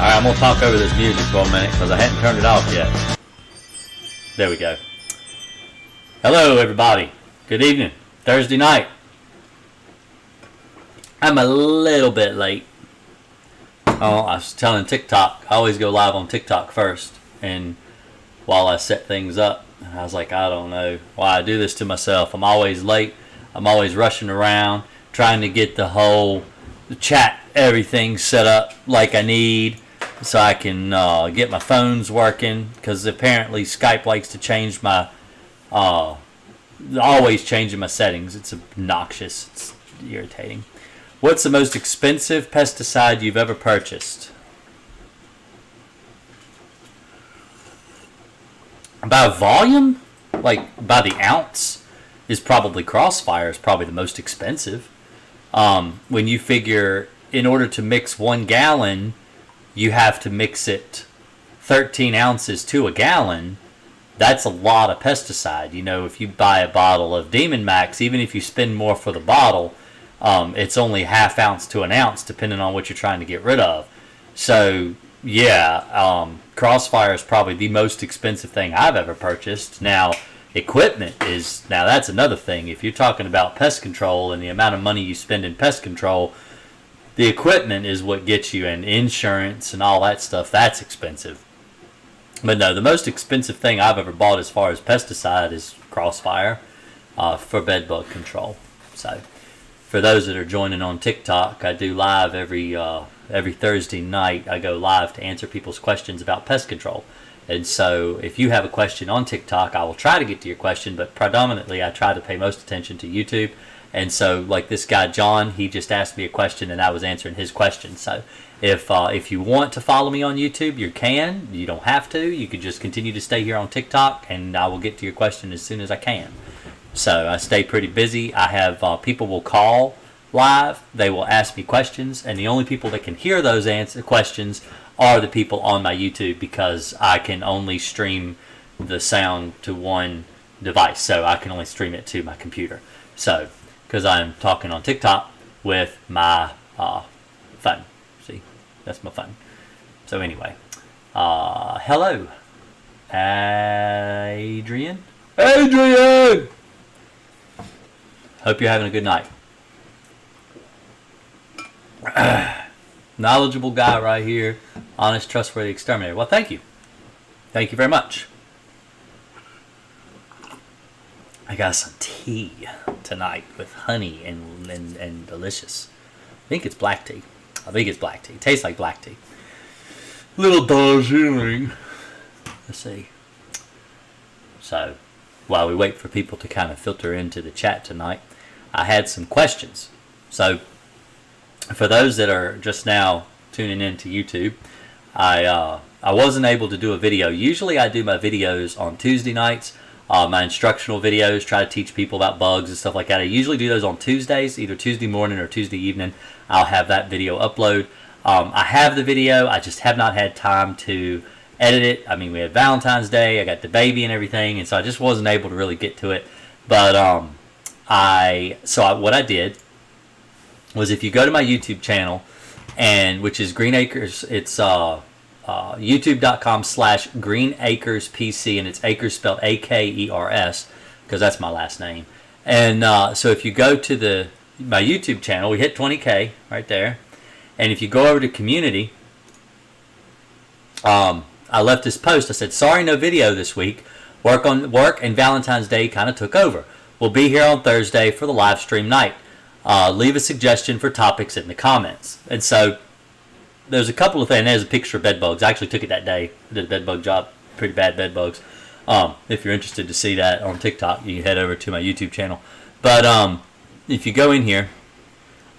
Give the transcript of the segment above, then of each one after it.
Alright, I'm going to talk over this music for a minute because I hadn't turned it off yet. There we go. Hello everybody. Good evening. Thursday night. I'm a little bit late. Oh, I was telling TikTok, I always go live on TikTok first. And while I set things up, I was like, I don't know why I do this to myself. I'm always late. I'm always rushing around, trying to get the whole chat, everything set up like I need so I can get my phones working, because apparently Skype likes to change my, always changing my settings. It's obnoxious. It's irritating. What's the most expensive pesticide you've ever purchased? By volume, like by the ounce, is probably Crossfire is probably the most expensive. When you figure in order to mix 1 gallon, you have to mix it 13 ounces to a gallon. That's a lot of pesticide. You know, if you buy a bottle of Demon Max, even if you spend more for the bottle, it's only ½ ounce to an ounce, depending on what you're trying to get rid of. So, yeah, Crossfire is probably the most expensive thing I've ever purchased. Now, Equipment is, now that's another thing. If you're talking about pest control and the amount of money you spend in pest control, the equipment is what gets you, and insurance and all that stuff, that's expensive. But no, the most expensive thing I've ever bought as far as pesticide is Crossfire for bed bug control. So for those that are joining on TikTok, I do live every Thursday night. I go live to answer people's questions about pest control. And so if you have a question on TikTok, I will try to get to your question, but predominantly I try to pay most attention to YouTube. And so like this guy, John, he just asked me a question and I was answering his question. So if you want to follow me on YouTube, you can. You don't have to. You could just continue to stay here on TikTok and I will get to your question as soon as I can. So I stay pretty busy. I have people will call live. They will ask me questions, and the only people that can hear those questions are the people on my YouTube, because I can only stream the sound to one device. So I can only stream it to my computer. So because I'm talking on TikTok with my phone. See, that's my phone. So anyway, hello, Adrian. Adrian! Hope you're having a good night. Knowledgeable guy right here. Honest, trustworthy exterminator. Well, thank you. Thank you very much. I got some tea tonight with honey and delicious. I think it's black tea. It tastes like black tea. Little Darjeeling. Let's see. So, while we wait for people to kind of filter into the chat tonight, I had some questions. So, for those that are just now tuning in to YouTube, I wasn't able to do a video. Usually I do my videos on Tuesday nights, my instructional videos, try to teach people about bugs and stuff like that. I usually do those on Tuesdays, either Tuesday morning or Tuesday evening. I'll have that video upload. I have the video, I just have not had time to edit it. I mean, we had Valentine's Day, I got the baby and everything, and so I just wasn't able to really get to it. But what I did was, if you go to my YouTube channel, and which is Green Acres, it's youtube.com/greenacrespc, and it's Acres spelled Akers, because that's my last name. And so if you go to my YouTube channel, we hit 20K right there, and if you go over to community, I left this post. I said, sorry, no video this week. Work and Valentine's Day kind of took over. We'll be here on Thursday for the live stream night. Leave a suggestion for topics in the comments. And so there's a couple of things. There's a picture of bed bugs. I actually took it that day. I did a bed bug job. Pretty bad bed bugs. If you're interested to see that on TikTok, you can head over to my YouTube channel. But if you go in here,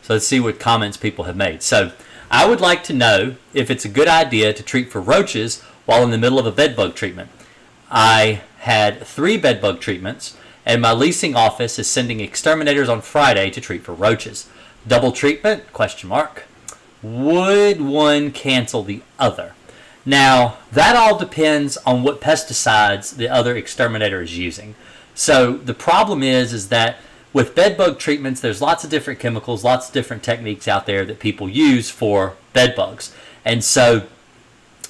so let's see what comments people have made. So I would like to know if it's a good idea to treat for roaches while in the middle of a bed bug treatment. I had 3 bed bug treatments, and my leasing office is sending exterminators on Friday to treat for roaches. Double treatment? ? Would one cancel the other? Now, that all depends on what pesticides the other exterminator is using. So the problem is that with bed bug treatments, there's lots of different chemicals, lots of different techniques out there that people use for bed bugs. And so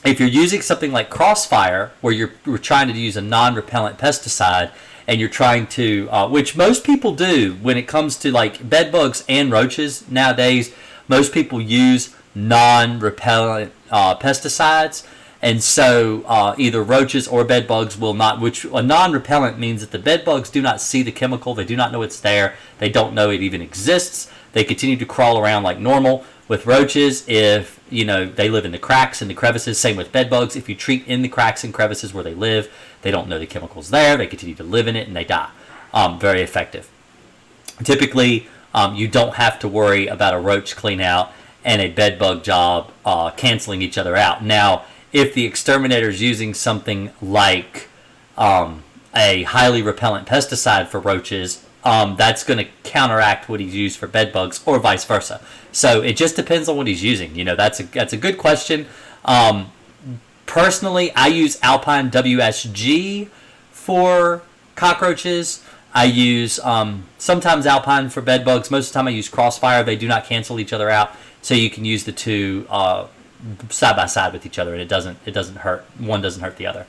if you're using something like Crossfire, where you're trying to use a non-repellent pesticide, and you're trying to, which most people do when it comes to like bed bugs and roaches nowadays, most people use non-repellent pesticides. And so either roaches or bed bugs will not, which a non-repellent means that the bed bugs do not see the chemical, they do not know it's there, they don't know it even exists, they continue to crawl around like normal. With roaches, if they live in the cracks and the crevices, same with bed bugs. If you treat in the cracks and crevices where they live, they don't know the chemicals there, they continue to live in it, and they die. Very effective. Typically, you don't have to worry about a roach clean out and a bed bug job canceling each other out. Now, if the exterminator is using something like a highly repellent pesticide for roaches, that's going to counteract what he's used for bed bugs, or vice versa. So it just depends on what he's using. That's a good question. Personally, I use Alpine WSG for cockroaches. I use sometimes Alpine for bed bugs. Most of the time I use Crossfire. They do not cancel each other out, so you can use the two side by side with each other, and it doesn't hurt. One doesn't hurt the other.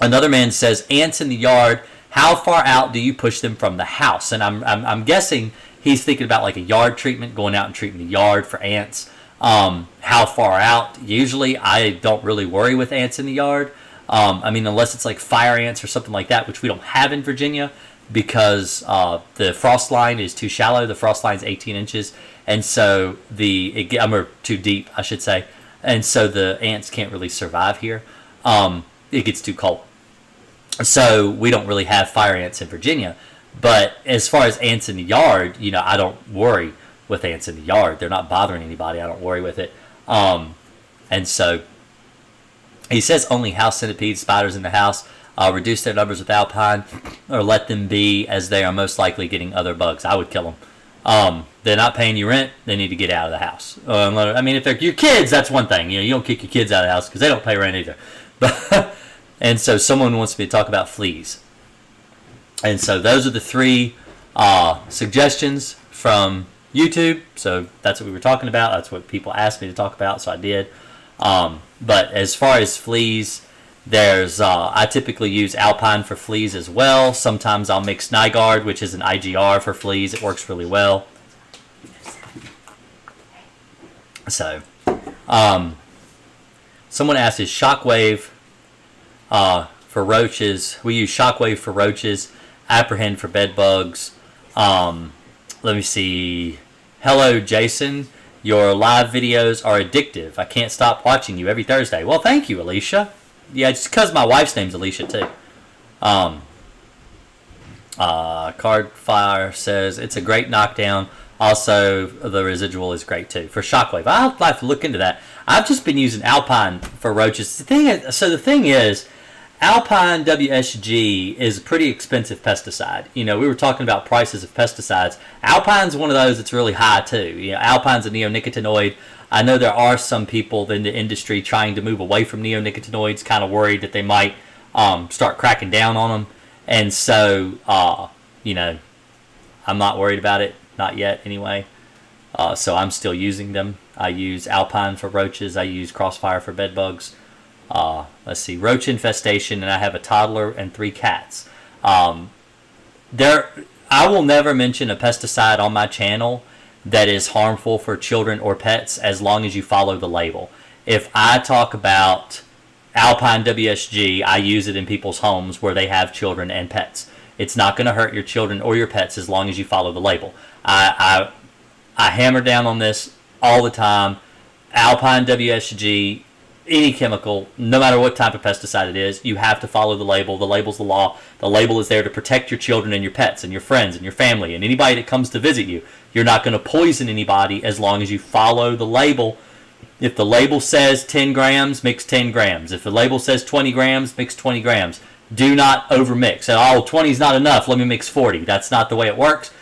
Another man says, ants in the yard, how far out do you push them from the house? And I'm guessing he's thinking about like a yard treatment, going out and treating the yard for ants. How far out? Usually I don't really worry with ants in the yard. I mean, unless it's like fire ants or something like that, which we don't have in Virginia because the frost line is too shallow. The frost line is 18 inches. And so or too deep, I should say. And so the ants can't really survive here. It gets too cold. So we don't really have fire ants in Virginia. But as far as ants in the yard, I don't worry with ants in the yard. They're not bothering anybody. I don't worry with it. And so he says only house centipedes, spiders in the house. Reduce their numbers with alpine or let them be, as they are most likely getting other bugs. I would kill them. They're not paying you rent. They need to get out of the house. I mean, if they're your kids, that's one thing. You don't kick your kids out of the house because they don't pay rent either. But and so someone wants me to talk about fleas. And so those are the 3 suggestions from YouTube. So that's what we were talking about. That's what people asked me to talk about, so I did. But as far as fleas, there's I typically use Alpine for fleas as well. Sometimes I'll mix Nygaard, which is an IGR for fleas. It works really well. So, someone asked, is Shockwave for roaches? We use Shockwave for roaches, Apprehend for bed bugs. Let me see. Hello, Jason. Your live videos are addictive. I can't stop watching you every Thursday. Well, thank you, Alicia. Yeah, just because my wife's name's Alicia, too. Cardfire says, it's a great knockdown. Also, the residual is great, too. For Shockwave, I'll have to look into that. I've just been using Alpine for roaches. The thing is, Alpine WSG is a pretty expensive pesticide. We were talking about prices of pesticides. Alpine's one of those that's really high too. Alpine's a neonicotinoid. I know there are some people in the industry trying to move away from neonicotinoids, kind of worried that they might start cracking down on them. And so, I'm not worried about it. Not yet, anyway. So I'm still using them. I use Alpine for roaches. I use Crossfire for bed bugs. Let's see, roach infestation, and I have a toddler and 3 cats. I will never mention a pesticide on my channel that is harmful for children or pets as long as you follow the label. If I talk about Alpine WSG, I use it in people's homes where they have children and pets. It's not going to hurt your children or your pets as long as you follow the label. I hammer down on this all the time. Alpine WSG, any chemical, no matter what type of pesticide it is, you have to follow the label. The label's the law. The label is there to protect your children and your pets and your friends and your family and anybody that comes to visit you. You're not going to poison anybody as long as you follow the label. If the label says 10 grams, mix 10 grams. If the label says 20 grams, mix 20 grams. Do not overmix. 20 is not enough, let me mix 40. That's not the way it works.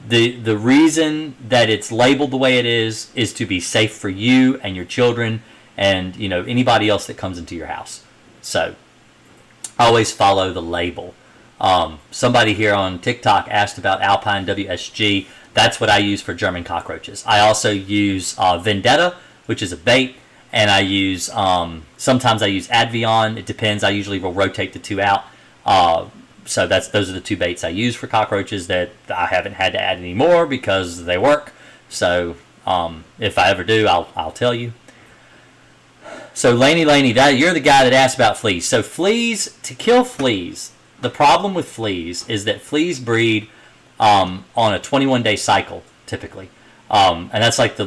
The reason that it's labeled the way it is to be safe for you and your children and anybody else that comes into your house. So always follow the label. Somebody here on TikTok asked about Alpine WSG. That's what I use for German cockroaches. I also use Vendetta, which is a bait, and I use sometimes I use Advion. It depends. I usually will rotate the 2 out. So those are the 2 baits I use for cockroaches that I haven't had to add any more because they work. So if I ever do, I'll tell you. So Laney, you're the guy that asked about fleas. So fleas, to kill fleas, the problem with fleas is that fleas breed on a 21-day cycle typically, and that's like the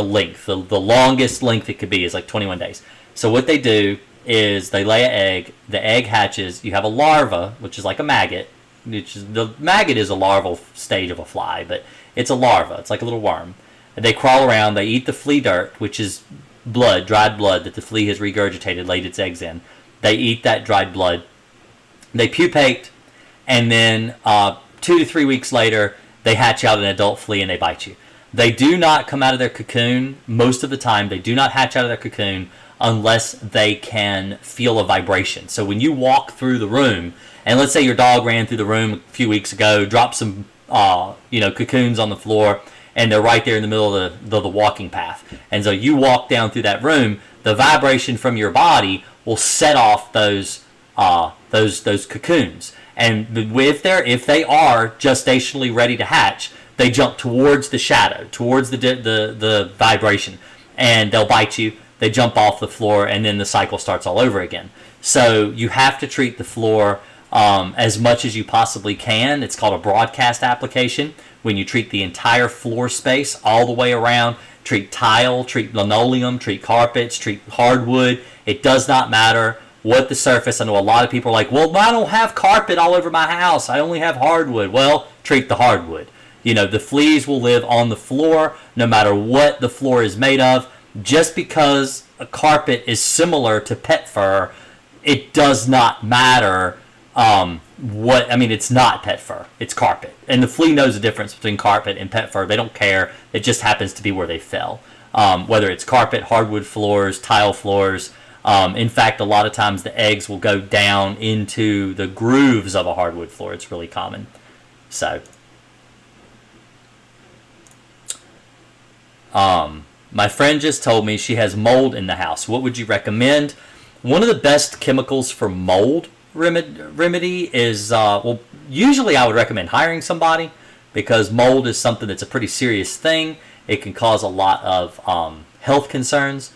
length, the longest length it could be is like 21 days. So what they do is they lay an egg. The egg hatches. You have a larva, which is like a maggot. The maggot is a larval stage of a fly, but it's a larva. It's like a little worm. And they crawl around. They eat the flea dirt, which is blood, dried blood that the flea has regurgitated, laid its eggs in. They eat that dried blood. They pupate, and then 2 to 3 weeks later, they hatch out an adult flea and they bite you. They do not come out of their cocoon. Most of the time, they do not hatch out of their cocoon unless they can feel a vibration. So when you walk through the room, and let's say your dog ran through the room a few weeks ago, dropped some cocoons on the floor, and they're right there in the middle of the walking path. And so you walk down through that room, the vibration from your body will set off those those cocoons. And if they are gestationally ready to hatch, they jump towards the shadow, towards the vibration, and they'll bite you. They jump off the floor, and then the cycle starts all over again. So you have to treat the floor as much as you possibly can. It's called a broadcast application. When you treat the entire floor space all the way around, treat tile, treat linoleum, treat carpets, treat hardwood. It does not matter what the surface. I know a lot of people are like, well, I don't have carpet all over my house. I only have hardwood. Well, treat the hardwood. The fleas will live on the floor no matter what the floor is made of. Just because a carpet is similar to pet fur, it does not matter it's not pet fur. It's carpet. And the flea knows the difference between carpet and pet fur. They don't care. It just happens to be where they fell. Whether it's carpet, hardwood floors, tile floors. In fact, a lot of times the eggs will go down into the grooves of a hardwood floor. It's really common. So, my friend just told me she has mold in the house. What would you recommend? One of the best chemicals for mold remedy is, usually I would recommend hiring somebody, because mold is something that's a pretty serious thing. It can cause a lot of health concerns.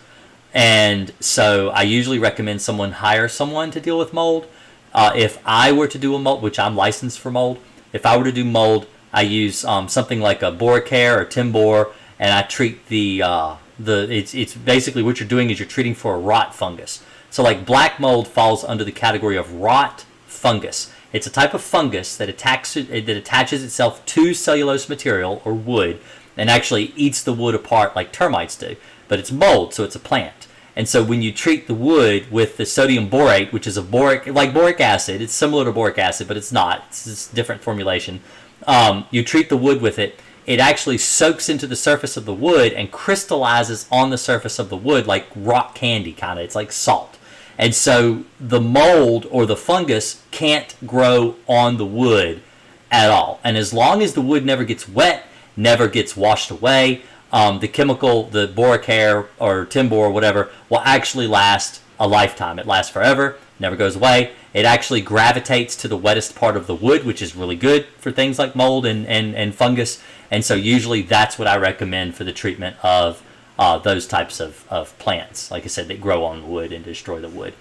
And so I usually recommend hire someone to deal with mold. If I were to do a mold, which I'm licensed for mold, if I were to do mold, I use something like a Boracare or Timbor, and I treat it's basically what you're doing is you're treating for a rot fungus. So like black mold falls under the category of rot fungus. It's a type of fungus that attaches itself to cellulose material or wood and actually eats the wood apart like termites do. But it's mold, so it's a plant. And so when you treat the wood with the sodium borate, which is boric acid, it's similar to boric acid, but it's not. It's a different formulation. You treat the wood with it. It actually soaks into the surface of the wood and crystallizes on the surface of the wood like rock candy, kind of. It's like salt. And so the mold or the fungus can't grow on the wood at all. And as long as the wood never gets wet, never gets washed away, the chemical, the Boracare or Timbor or whatever, will actually last a lifetime. It lasts forever, never goes away. It actually gravitates to the wettest part of the wood, which is really good for things like mold and fungus. And so usually that's what I recommend for the treatment of those types of plants, like I said, that grow on wood and destroy the wood.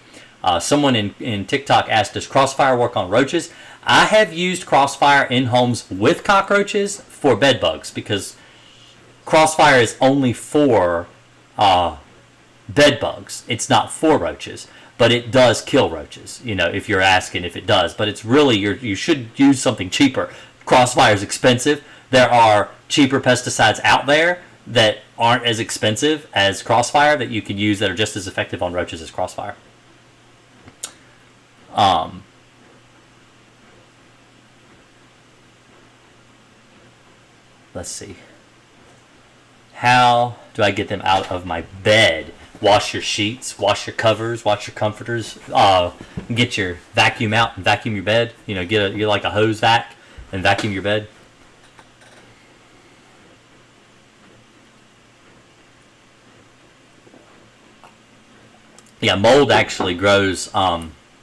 Someone in TikTok asked, does Crossfire work on roaches? I have used Crossfire in homes with cockroaches for bed bugs, because Crossfire is only for bed bugs. It's not for roaches, but it does kill roaches, if you're asking if it does. But it's really, you should use something cheaper. Crossfire is expensive. There are cheaper pesticides out there that aren't as expensive as Crossfire that you can use that are just as effective on roaches as Crossfire. Let's see. How do I get them out of my bed? Wash your sheets, wash your covers, wash your comforters. Get your vacuum out and vacuum your bed. Get like a hose vac and vacuum your bed. Yeah, mold actually grows,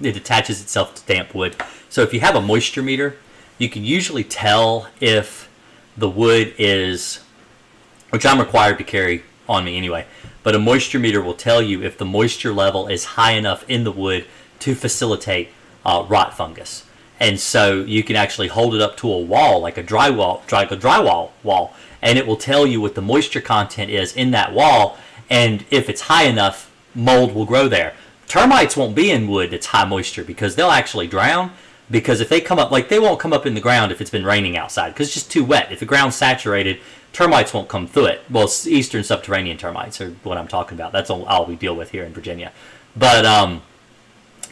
it attaches itself to damp wood. So if you have a moisture meter, you can usually tell if the wood is, which I'm required to carry on me anyway, but a moisture meter will tell you if the moisture level is high enough in the wood to facilitate rot fungus. And so you can actually hold it up to a wall, like a drywall wall, and it will tell you what the moisture content is in that wall, and if it's high enough, mold will grow there. Termites won't be in wood that's high moisture because they'll actually drown, because if they come up, they won't come up in the ground if it's been raining outside because it's just too wet. If the ground's saturated, termites won't come through it. Well, eastern subterranean termites are what I'm talking about. That's all we deal with here in Virginia. But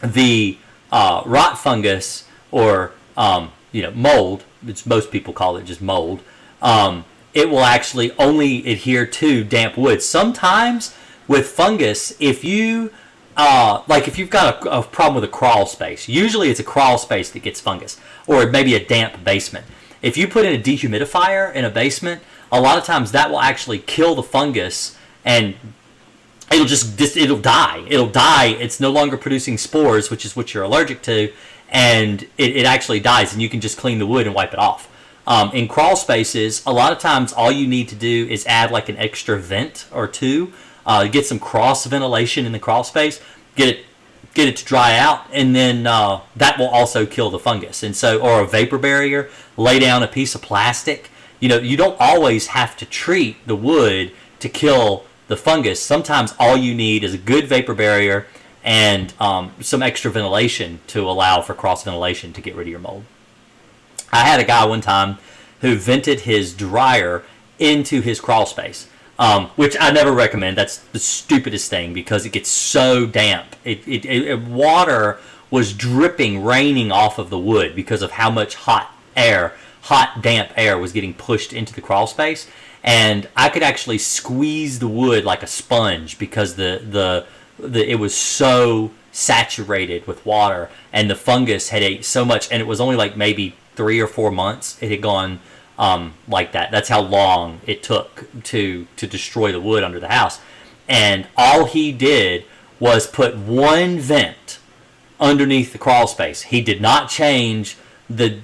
the rot fungus or mold, which most people call it just mold, it will actually only adhere to damp wood. Sometimes with fungus, if you've got a problem with a crawl space, usually it's a crawl space that gets fungus, or maybe a damp basement. If you put in a dehumidifier in a basement, a lot of times that will actually kill the fungus and it'll die. It'll die. It's no longer producing spores, which is what you're allergic to, and it actually dies, and you can just clean the wood and wipe it off. In crawl spaces, a lot of times all you need to do is add like an extra vent or two, get some cross ventilation in the crawl space, get it to dry out, and then that will also kill the fungus. And so, or a vapor barrier, lay down a piece of plastic. You don't always have to treat the wood to kill the fungus. Sometimes all you need is a good vapor barrier and some extra ventilation to allow for cross ventilation to get rid of your mold. I had a guy one time who vented his dryer into his crawl space, which I never recommend. That's the stupidest thing because it gets so damp. Water was dripping, raining off of the wood because of how much hot, damp air was getting pushed into the crawl space. And I could actually squeeze the wood like a sponge because it was so saturated with water, and the fungus had ate so much, and it was only like maybe 3 or 4 months it had gone like that. That's how long it took to destroy the wood under the house. And all he did was put one vent underneath the crawl space. He did not change the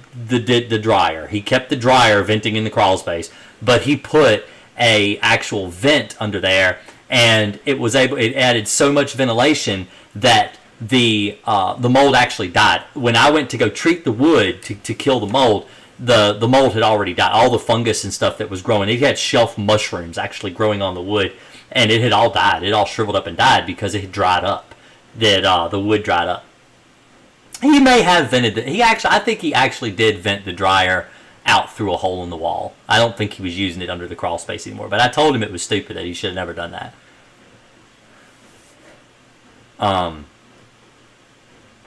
dryer. He kept the dryer venting in the crawl space, but he put a actual vent under there, and it added so much ventilation that the mold actually died. When I went to go treat the wood to kill the mold had already died. All the fungus and stuff that was growing, it had shelf mushrooms actually growing on the wood, and it had all died. It all shriveled up and died because it had dried up. The wood dried up. He may have vented it. I think he actually did vent the dryer out through a hole in the wall. I don't think he was using it under the crawl space anymore, but I told him it was stupid, that he should have never done that.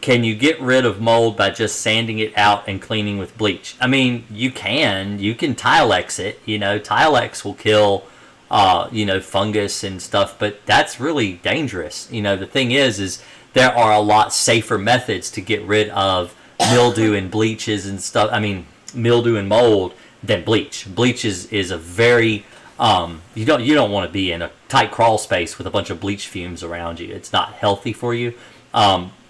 Can you get rid of mold by just sanding it out and cleaning with bleach? I mean, you can Tilex it. Tilex will kill fungus and stuff, but that's really dangerous. The thing is there are a lot safer methods to get rid of mildew and bleaches and stuff. I mean, mildew and mold than bleach. Bleach is a very you don't want to be in a tight crawl space with a bunch of bleach fumes around you. It's not healthy for you.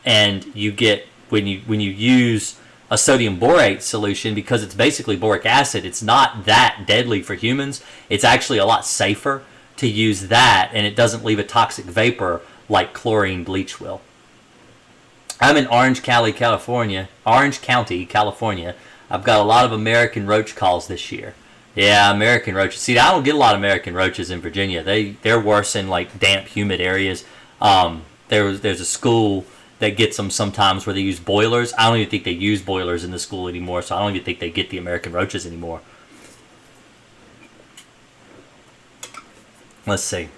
And you get, when you use a sodium borate solution, because it's basically boric acid, it's not that deadly for humans. It's actually a lot safer to use that, and it doesn't leave a toxic vapor like chlorine bleach will. I'm in Orange County, California. I've got a lot of American roach calls this year. Yeah, American roaches. See, I don't get a lot of American roaches in Virginia. They're worse in like damp, humid areas. There's a school that gets them sometimes where they use boilers. I don't even think they use boilers in the school anymore, so I don't even think they get the American roaches anymore. Let's see.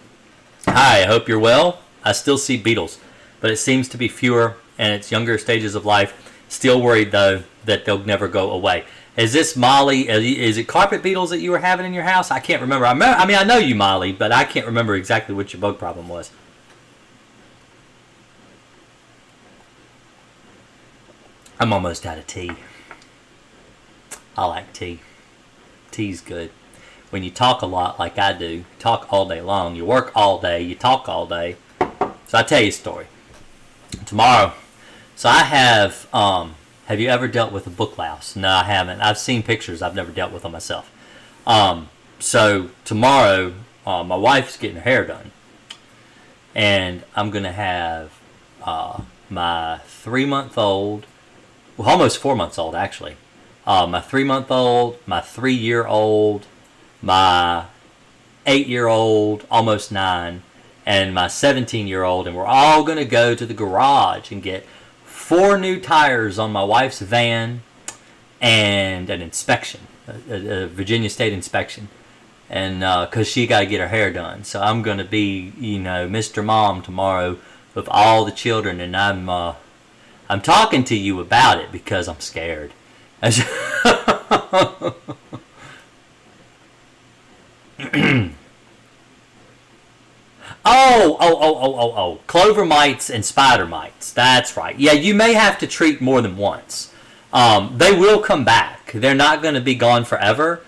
Hi, I hope you're well. I still see beetles, but it seems to be fewer in its younger stages of life. Still worried, though, that they'll never go away. Is this Molly? Is it carpet beetles that you were having in your house? I can't remember. I know you, Molly, but I can't remember exactly what your bug problem was. I'm almost out of tea. I like tea. Tea's good. When you talk a lot like I do, talk all day long, you work all day, you talk all day. So I'll tell you a story. Tomorrow, so I have you ever dealt with a book louse? No, I haven't. I've seen pictures. I've never dealt with them myself. So tomorrow, my wife's getting her hair done. And I'm going to have my 3-month-old, well, almost 4 months old, actually. My 3-month-old, my 3-year-old, my 8-year-old, almost 9, and my 17-year-old, and we're all going to go to the garage and get 4 new tires on my wife's van and an inspection, a Virginia State inspection, and because she got to get her hair done. So I'm going to be, Mr. Mom tomorrow with all the children, and I'm talking to you about it because I'm scared. Oh, clover mites and spider mites. That's right. Yeah, you may have to treat more than once. They will come back. They're not going to be gone forever.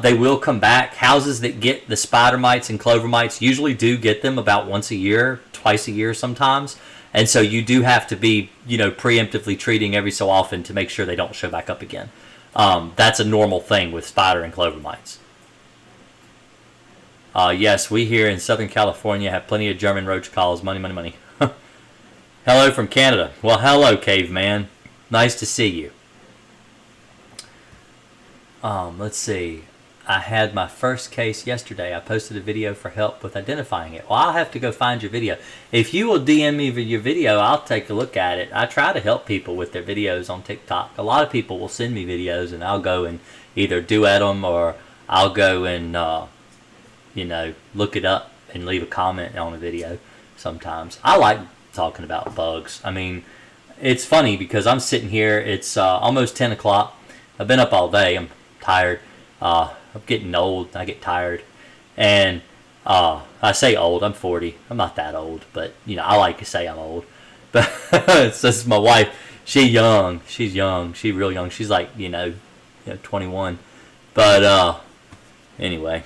They will come back. Houses that get the spider mites and clover mites usually do get them about once a year, twice a year sometimes. And so you do have to be, preemptively treating every so often to make sure they don't show back up again. That's a normal thing with spider and clover mites. Yes, we here in Southern California have plenty of German roach calls. Money, money, money. Hello from Canada. Well, hello, caveman. Nice to see you. Let's see. I had my first case yesterday. I posted a video for help with identifying it. Well, I'll have to go find your video. If you will DM me your video, I'll take a look at it. I try to help people with their videos on TikTok. A lot of people will send me videos, and I'll go and either duet them, or I'll go and, look it up and leave a comment on a video sometimes. I like talking about bugs. I mean, it's funny because I'm sitting here. It's almost 10 o'clock. I've been up all day. I'm tired. I'm getting old. I get tired. And I say old. I'm 40. I'm not that old. But, I like to say I'm old. But it's just my wife. She's young. She's young. She's real young. She's like, 21. But anyway.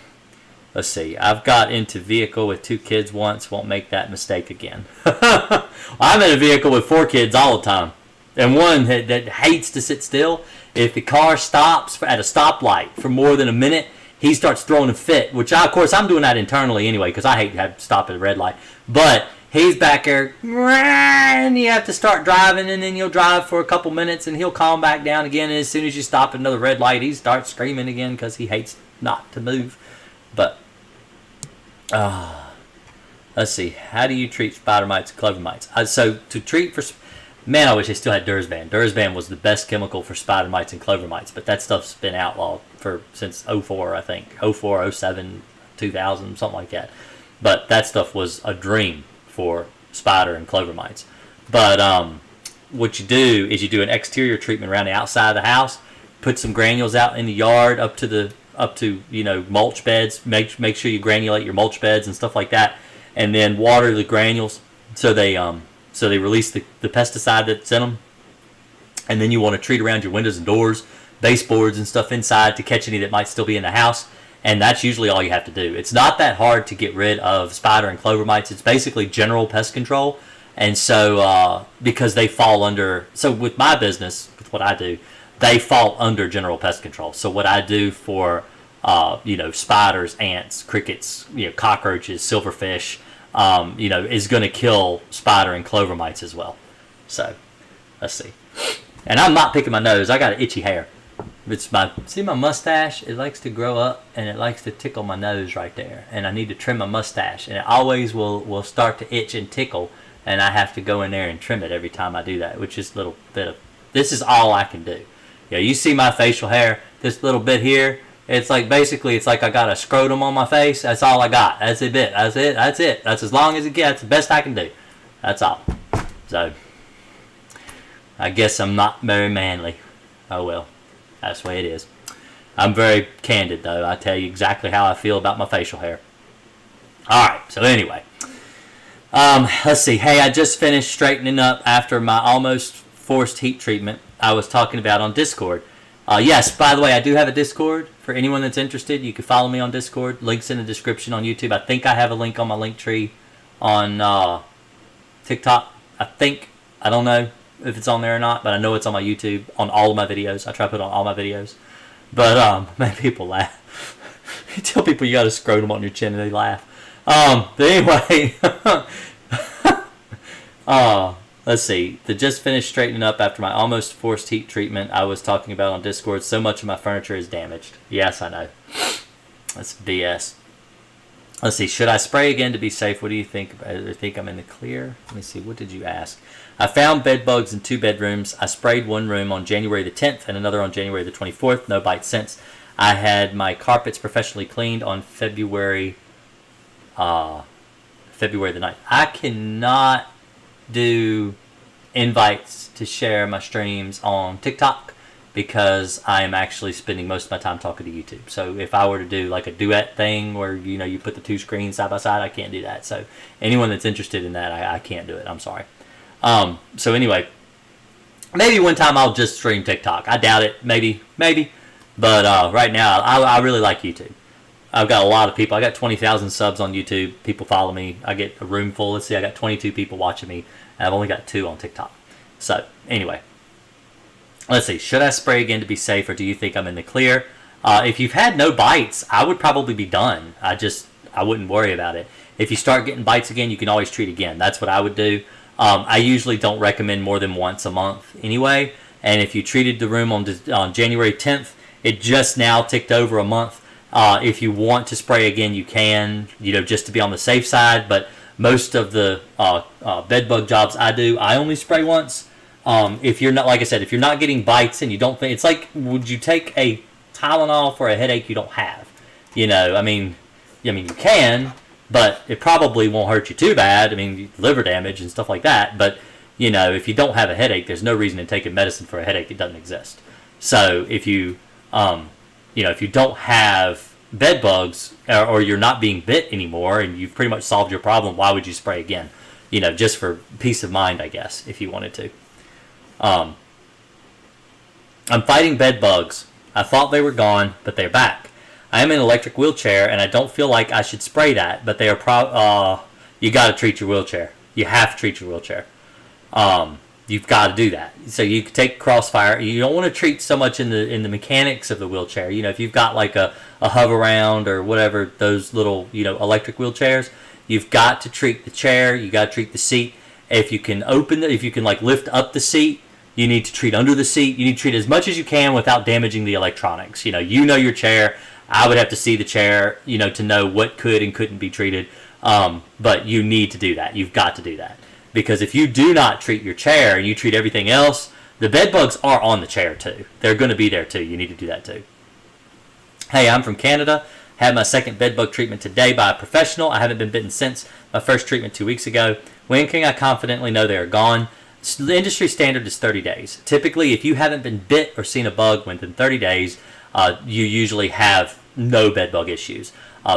Let's see. I've got into vehicle with 2 kids once. Won't make that mistake again. I'm in a vehicle with 4 kids all the time. And one that hates to sit still. If the car stops at a stoplight for more than a minute, he starts throwing a fit. Which, of course, I'm doing that internally anyway because I hate to have to stop at a red light. But he's back there, and you have to start driving, and then you'll drive for a couple minutes, and he'll calm back down again. And as soon as you stop at another red light, he starts screaming again because he hates not to move. But let's see. How do you treat spider mites and clover mites? So to treat for... Man, I wish they still had Dursban. Dursban was the best chemical for spider mites and clover mites, but that stuff's been outlawed since 04, I think. 04, 07, 2000, something like that. But that stuff was a dream for spider and clover mites. But what you do is you do an exterior treatment around the outside of the house, put some granules out in the yard up to mulch beds. Make sure you granulate your mulch beds and stuff like that, and then water the granules so they release the pesticide that's in them. And then you want to treat around your windows and doors, baseboards and stuff inside to catch any that might still be in the house. And that's usually all you have to do. It's not that hard to get rid of spider and clover mites. It's basically general pest control. And so because they fall under... So with my business, with what I do, they fall under general pest control. So what I do for spiders, ants, crickets, cockroaches, silverfish, is going to kill spider and clover mites as well. So, let's see. And I'm not picking my nose. I got an itchy hair. See my mustache? It likes to grow up, and it likes to tickle my nose right there. And I need to trim my mustache. And it always will start to itch and tickle, and I have to go in there and trim it every time I do that, which is a little bit of... This is all I can do. You see my facial hair, this little bit here, it's like I got a scrotum on my face. That's all I got. That's it. That's it. That's as long as it gets. The best I can do. That's all. So, I guess I'm not very manly. Oh well. That's the way it is. I'm very candid though. I tell you exactly how I feel about my facial hair. Alright, so anyway. Let's see. Hey, I just finished straightening up after my almost forced heat treatment I was talking about on Discord. Yes, by the way, I do have a Discord. For anyone that's interested, you can follow me on Discord. Link's in the description on YouTube. I think I have a link on my link tree on TikTok. I don't know if it's on there or not, but I know it's on my YouTube, on all of my videos. I try to put it on all my videos. But, man, people laugh. You tell people you got a scrotum on your chin and they laugh. But anyway, let's see. The just finished straightening up after my almost forced heat treatment I was talking about on Discord. So much of my furniture is damaged. Yes, I know. That's BS. Let's see. Should I spray again to be safe? What do you think? I think I'm in the clear. Let me see. What did you ask? I found bed bugs in 2 bedrooms. I sprayed one room on January the 10th and another on January the 24th. No bites since. I had my carpets professionally cleaned on February the 9th. I cannot do invites to share my streams on TikTok because I am actually spending most of my time talking to YouTube. So if I were to do like a duet thing where you put the 2 screens side by side, I can't do that. So anyone that's interested in that, I can't do it. I'm sorry. So anyway, maybe one time I'll just stream TikTok. I doubt it. Maybe. But right now, I really like YouTube. I've got a lot of people. I got 20,000 subs on YouTube. People follow me. I get a room full. Let's see, I got 22 people watching me. And I've only got 2 on TikTok. So, anyway. Let's see. Should I spray again to be safe, or do you think I'm in the clear? If you've had no bites, I would probably be done. I wouldn't worry about it. If you start getting bites again, you can always treat again. That's what I would do. I usually don't recommend more than once a month anyway. And if you treated the room on January 10th, it just now ticked over a month. If you want to spray again, you can, just to be on the safe side. But most of the bed bug jobs I do, I only spray once. If you're not, like I said, if you're not getting bites and you don't think, it's like, would you take a Tylenol for a headache you don't have? I mean, you can, but it probably won't hurt you too bad. I mean, liver damage and stuff like that. But, if you don't have a headache, there's no reason to take a medicine for a headache that doesn't exist. So if you, if you don't have bed bugs or you're not being bit anymore and you've pretty much solved your problem, why would you spray again? Just for peace of mind, I guess, if you wanted to. I'm fighting bed bugs. I thought they were gone, but they're back. I am in an electric wheelchair, and I don't feel like I should spray that, but they are you got to treat your wheelchair. You have to treat your wheelchair. You've got to do that. So you take Crossfire. You don't want to treat so much in the mechanics of the wheelchair. If you've got like a hover round or whatever, those little electric wheelchairs, you've got to treat the chair. You got to treat the seat. If you can lift up the seat, you need to treat under the seat. You need to treat as much as you can without damaging the electronics. Your chair. I would have to see the chair, to know what could and couldn't be treated. But you need to do that. You've got to do that. Because if you do not treat your chair and you treat everything else, the bed bugs are on the chair too. They're going to be there too. You need to do that too. Hey, I'm from Canada. Had my second bed bug treatment today by a professional. I haven't been bitten since my first treatment 2 weeks ago. When can I confidently know they are gone? The industry standard is 30 days. Typically, if you haven't been bit or seen a bug within 30 days, you usually have no bed bug issues.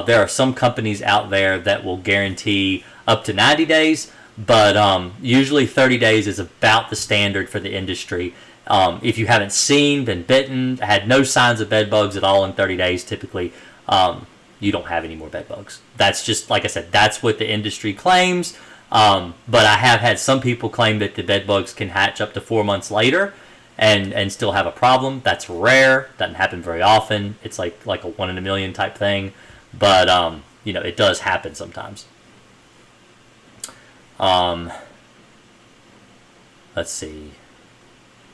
There are some companies out there that will guarantee up to 90 days, but usually 30 days is about the standard for the industry. If you haven't been bitten, had no signs of bed bugs at all in 30 days, typically you don't have any more bed bugs. That's just, like I said, that's what the industry claims. But I have had some people claim that the bed bugs can hatch up to 4 months later and still have a problem. That's rare. Doesn't happen very often. It's like a 1 in a million type thing. But, it does happen sometimes. Let's see.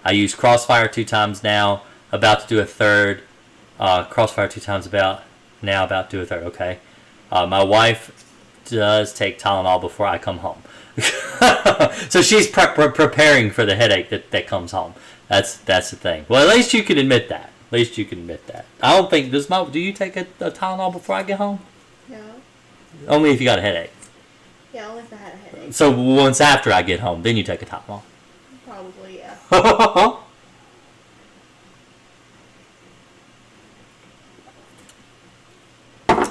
I use Crossfire 2 times now. About to do a third. Crossfire 2 times about to do a third. Okay. My wife does take Tylenol before I come home. So she's preparing for the headache that comes home. That's the thing. Well, at least you can admit that. I don't think, do you take a Tylenol before I get home? No. Only if you got a headache. Yeah, only if I had a headache. So once after I get home, then you take a Tylenol. Probably, yeah.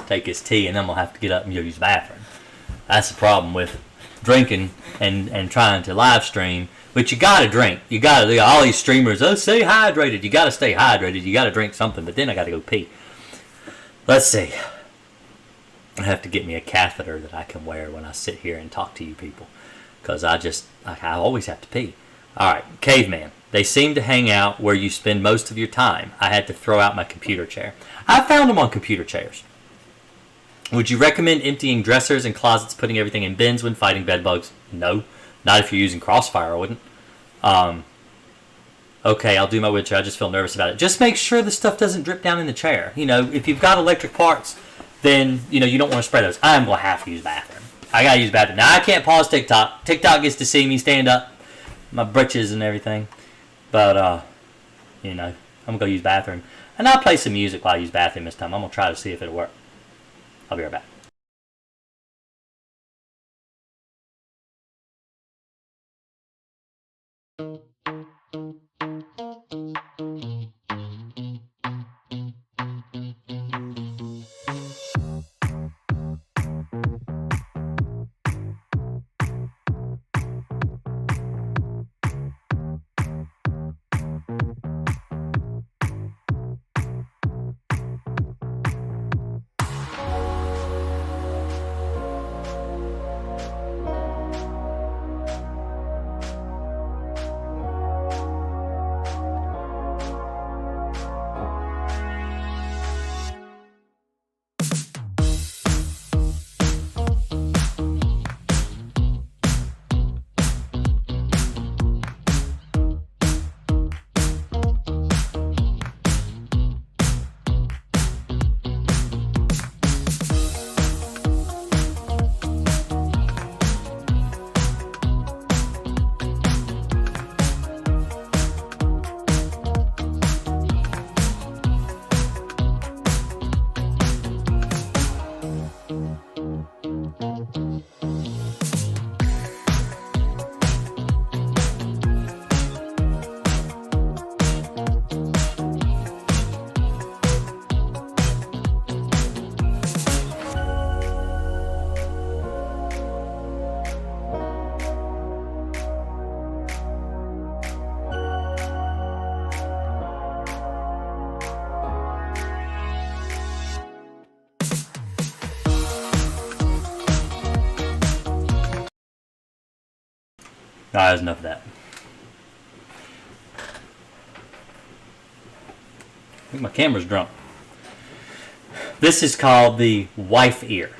Take his tea, and then we'll have to get up and go use the bathroom. That's the problem with drinking and trying to live stream. But you gotta drink. You gotta, all these streamers, stay hydrated. You gotta stay hydrated. You gotta drink something. But then I gotta go pee. Let's see. I have to get me a catheter that I can wear when I sit here and talk to you people. Because I always have to pee. Alright, Caveman. They seem to hang out where you spend most of your time. I had to throw out my computer chair. I found them on computer chairs. Would you recommend emptying dressers and closets, putting everything in bins when fighting bed bugs? No. Not if you're using Crossfire, I wouldn't. Okay, I'll do my wood chair. I just feel nervous about it. Just make sure the stuff doesn't drip down in the chair. If you've got electric parts, then, you don't want to spray those. I'm going to have to use the bathroom. I got to use the bathroom. Now, I can't pause TikTok. TikTok gets to see me stand up, my britches and everything. But, I'm going to go use the bathroom. And I'll play some music while I use the bathroom this time. I'm going to try to see if it'll work. I'll be right back. Alright, that's enough of that. I think my camera's drunk. This is called the wife ear.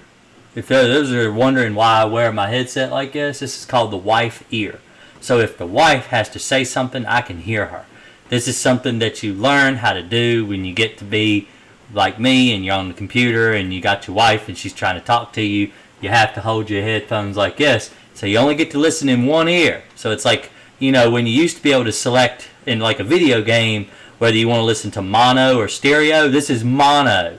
If those are wondering why I wear my headset like this is called the wife ear. So if the wife has to say something, I can hear her. This is something that you learn how to do when you get to be like me and you're on the computer and you got your wife and she's trying to talk to you. You have to hold your headphones like this. So you only get to listen in one ear. So it's like, when you used to be able to select in like a video game whether you want to listen to mono or stereo. This is mono.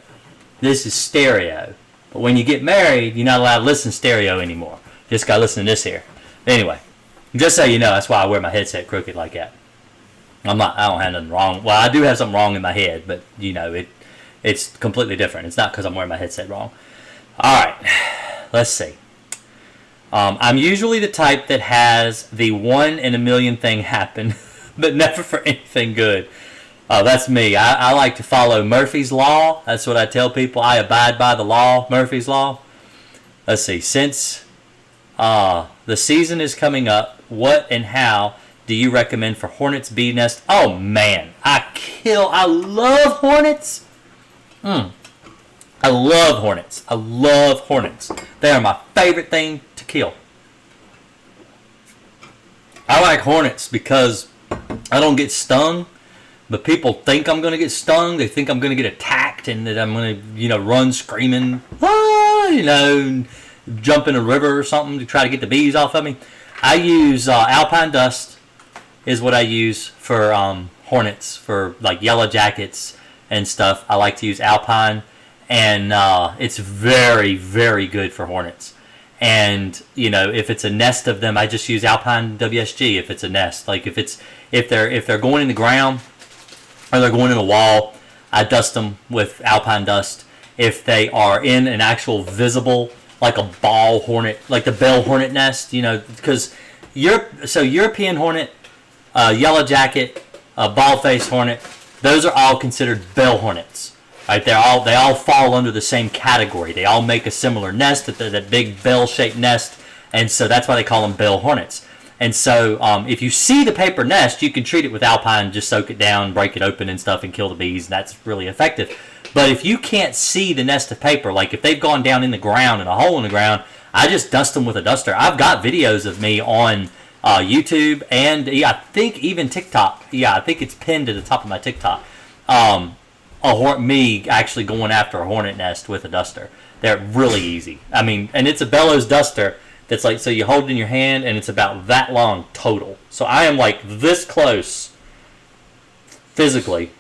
This is stereo. But when you get married, you're not allowed to listen stereo anymore. You just got to listen to this here. Anyway, just so you know, that's why I wear my headset crooked like that. I don't have nothing wrong. Well, I do have something wrong in my head, but it's completely different. It's not because I'm wearing my headset wrong. All right, let's see. I'm usually the type that has the 1 in a million thing happen, but never for anything good. That's me. I like to follow Murphy's Law. That's what I tell people. I abide by the law, Murphy's Law. Let's see. Since the season is coming up, what and how do you recommend for hornets' bee nest? Oh, man. I love hornets. I love hornets. I love hornets. They are my favorite thing to kill. I like hornets because I don't get stung. But people think I'm going to get stung. They think I'm going to get attacked and that I'm going to, run screaming, jump in a river or something to try to get the bees off of me. I use alpine dust is what I use for hornets, for like yellow jackets and stuff. I like to use alpine, and it's very, very good for hornets. And, if it's a nest of them, I just use alpine WSG if it's a nest. Like if they're going in the ground, or they're going in a wall, I dust them with alpine dust. If they are in an actual visible, like a ball hornet, like the bell hornet nest, because European hornet, yellow jacket, bald-faced hornet, those are all considered bell hornets. Right? They all fall under the same category. They all make a similar nest, that big bell-shaped nest, and so that's why they call them bell hornets. And so if you see the paper nest, you can treat it with alpine, just soak it down, break it open and stuff, and kill the bees. And that's really effective. But if you can't see the nest of paper, like if they've gone down in the ground, in a hole in the ground, I just dust them with a duster. I've got videos of me on YouTube and I think even TikTok. Yeah, I think it's pinned to the top of my TikTok. Me actually going after a hornet nest with a duster. They're really easy. I mean, and it's a bellows duster. That's like, so you hold it in your hand and it's about that long total. So I am like this close physically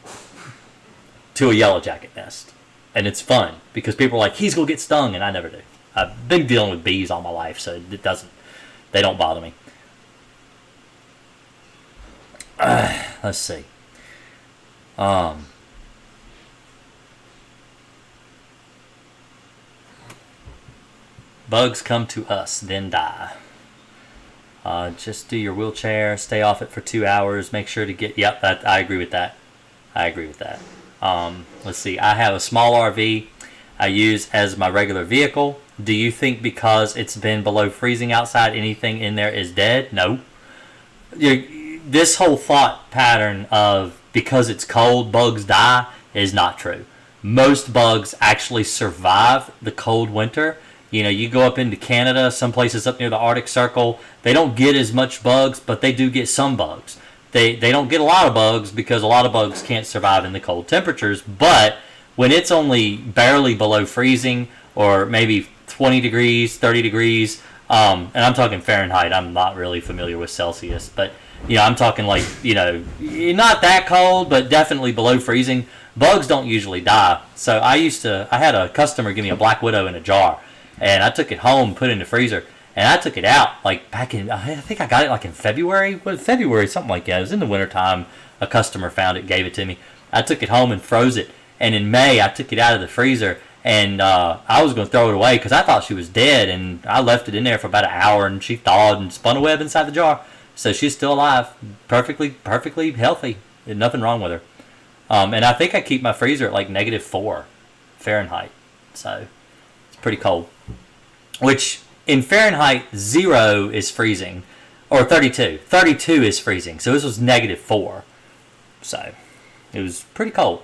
to a yellow jacket nest. And it's fun because people are like, he's going to get stung, and I never do. I've been dealing with bees all my life, so they don't bother me. Let's see. Bugs come to us, then die. Just do your wheelchair, stay off it for 2 hours, make sure to get... Yep, I agree with that. Let's see, I have a small RV I use as my regular vehicle. Do you think because it's been below freezing outside, anything in there is dead? No. This whole thought pattern of because it's cold, bugs die, is not true. Most bugs actually survive the cold winter. You go up into Canada, some places up near the Arctic Circle, they don't get as much bugs, but they do get some bugs. They don't get a lot of bugs because a lot of bugs can't survive in the cold temperatures, but when it's only barely below freezing or maybe 20 degrees, 30 degrees, and I'm talking Fahrenheit, I'm not really familiar with Celsius, but I'm talking like, not that cold, but definitely below freezing, bugs don't usually die. So I had a customer give me a black widow in a jar. And I took it home, put it in the freezer, and I took it out like back in, I think I got it like in February, something like that. It was in the wintertime. A customer found it, gave it to me. I took it home and froze it. And in May, I took it out of the freezer, and I was going to throw it away because I thought she was dead. And I left it in there for about an hour, and she thawed and spun a web inside the jar. So she's still alive, perfectly healthy. There's nothing wrong with her. And I think I keep my freezer at like -4 Fahrenheit. So it's pretty cold. Which in Fahrenheit, 0 is freezing. or 32. 32 is freezing, so this was -4. So it was pretty cold.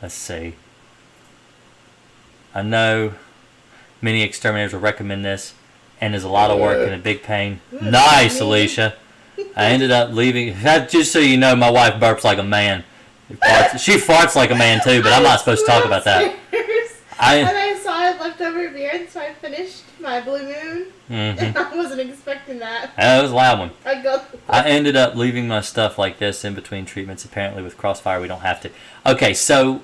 Let's see. I know many exterminators will recommend this, and there's a lot of work and a big pain. Nice, Alicia. I ended up leaving. Just so you know, my wife burps like a man. She farts like a man too, but I'm not supposed to talk about that. And I saw it left over beer, and so I finished my Blue Moon. And I wasn't expecting that. That was a loud one. I ended up leaving my stuff like this in between treatments. Apparently, with Crossfire, we don't have to. Okay, so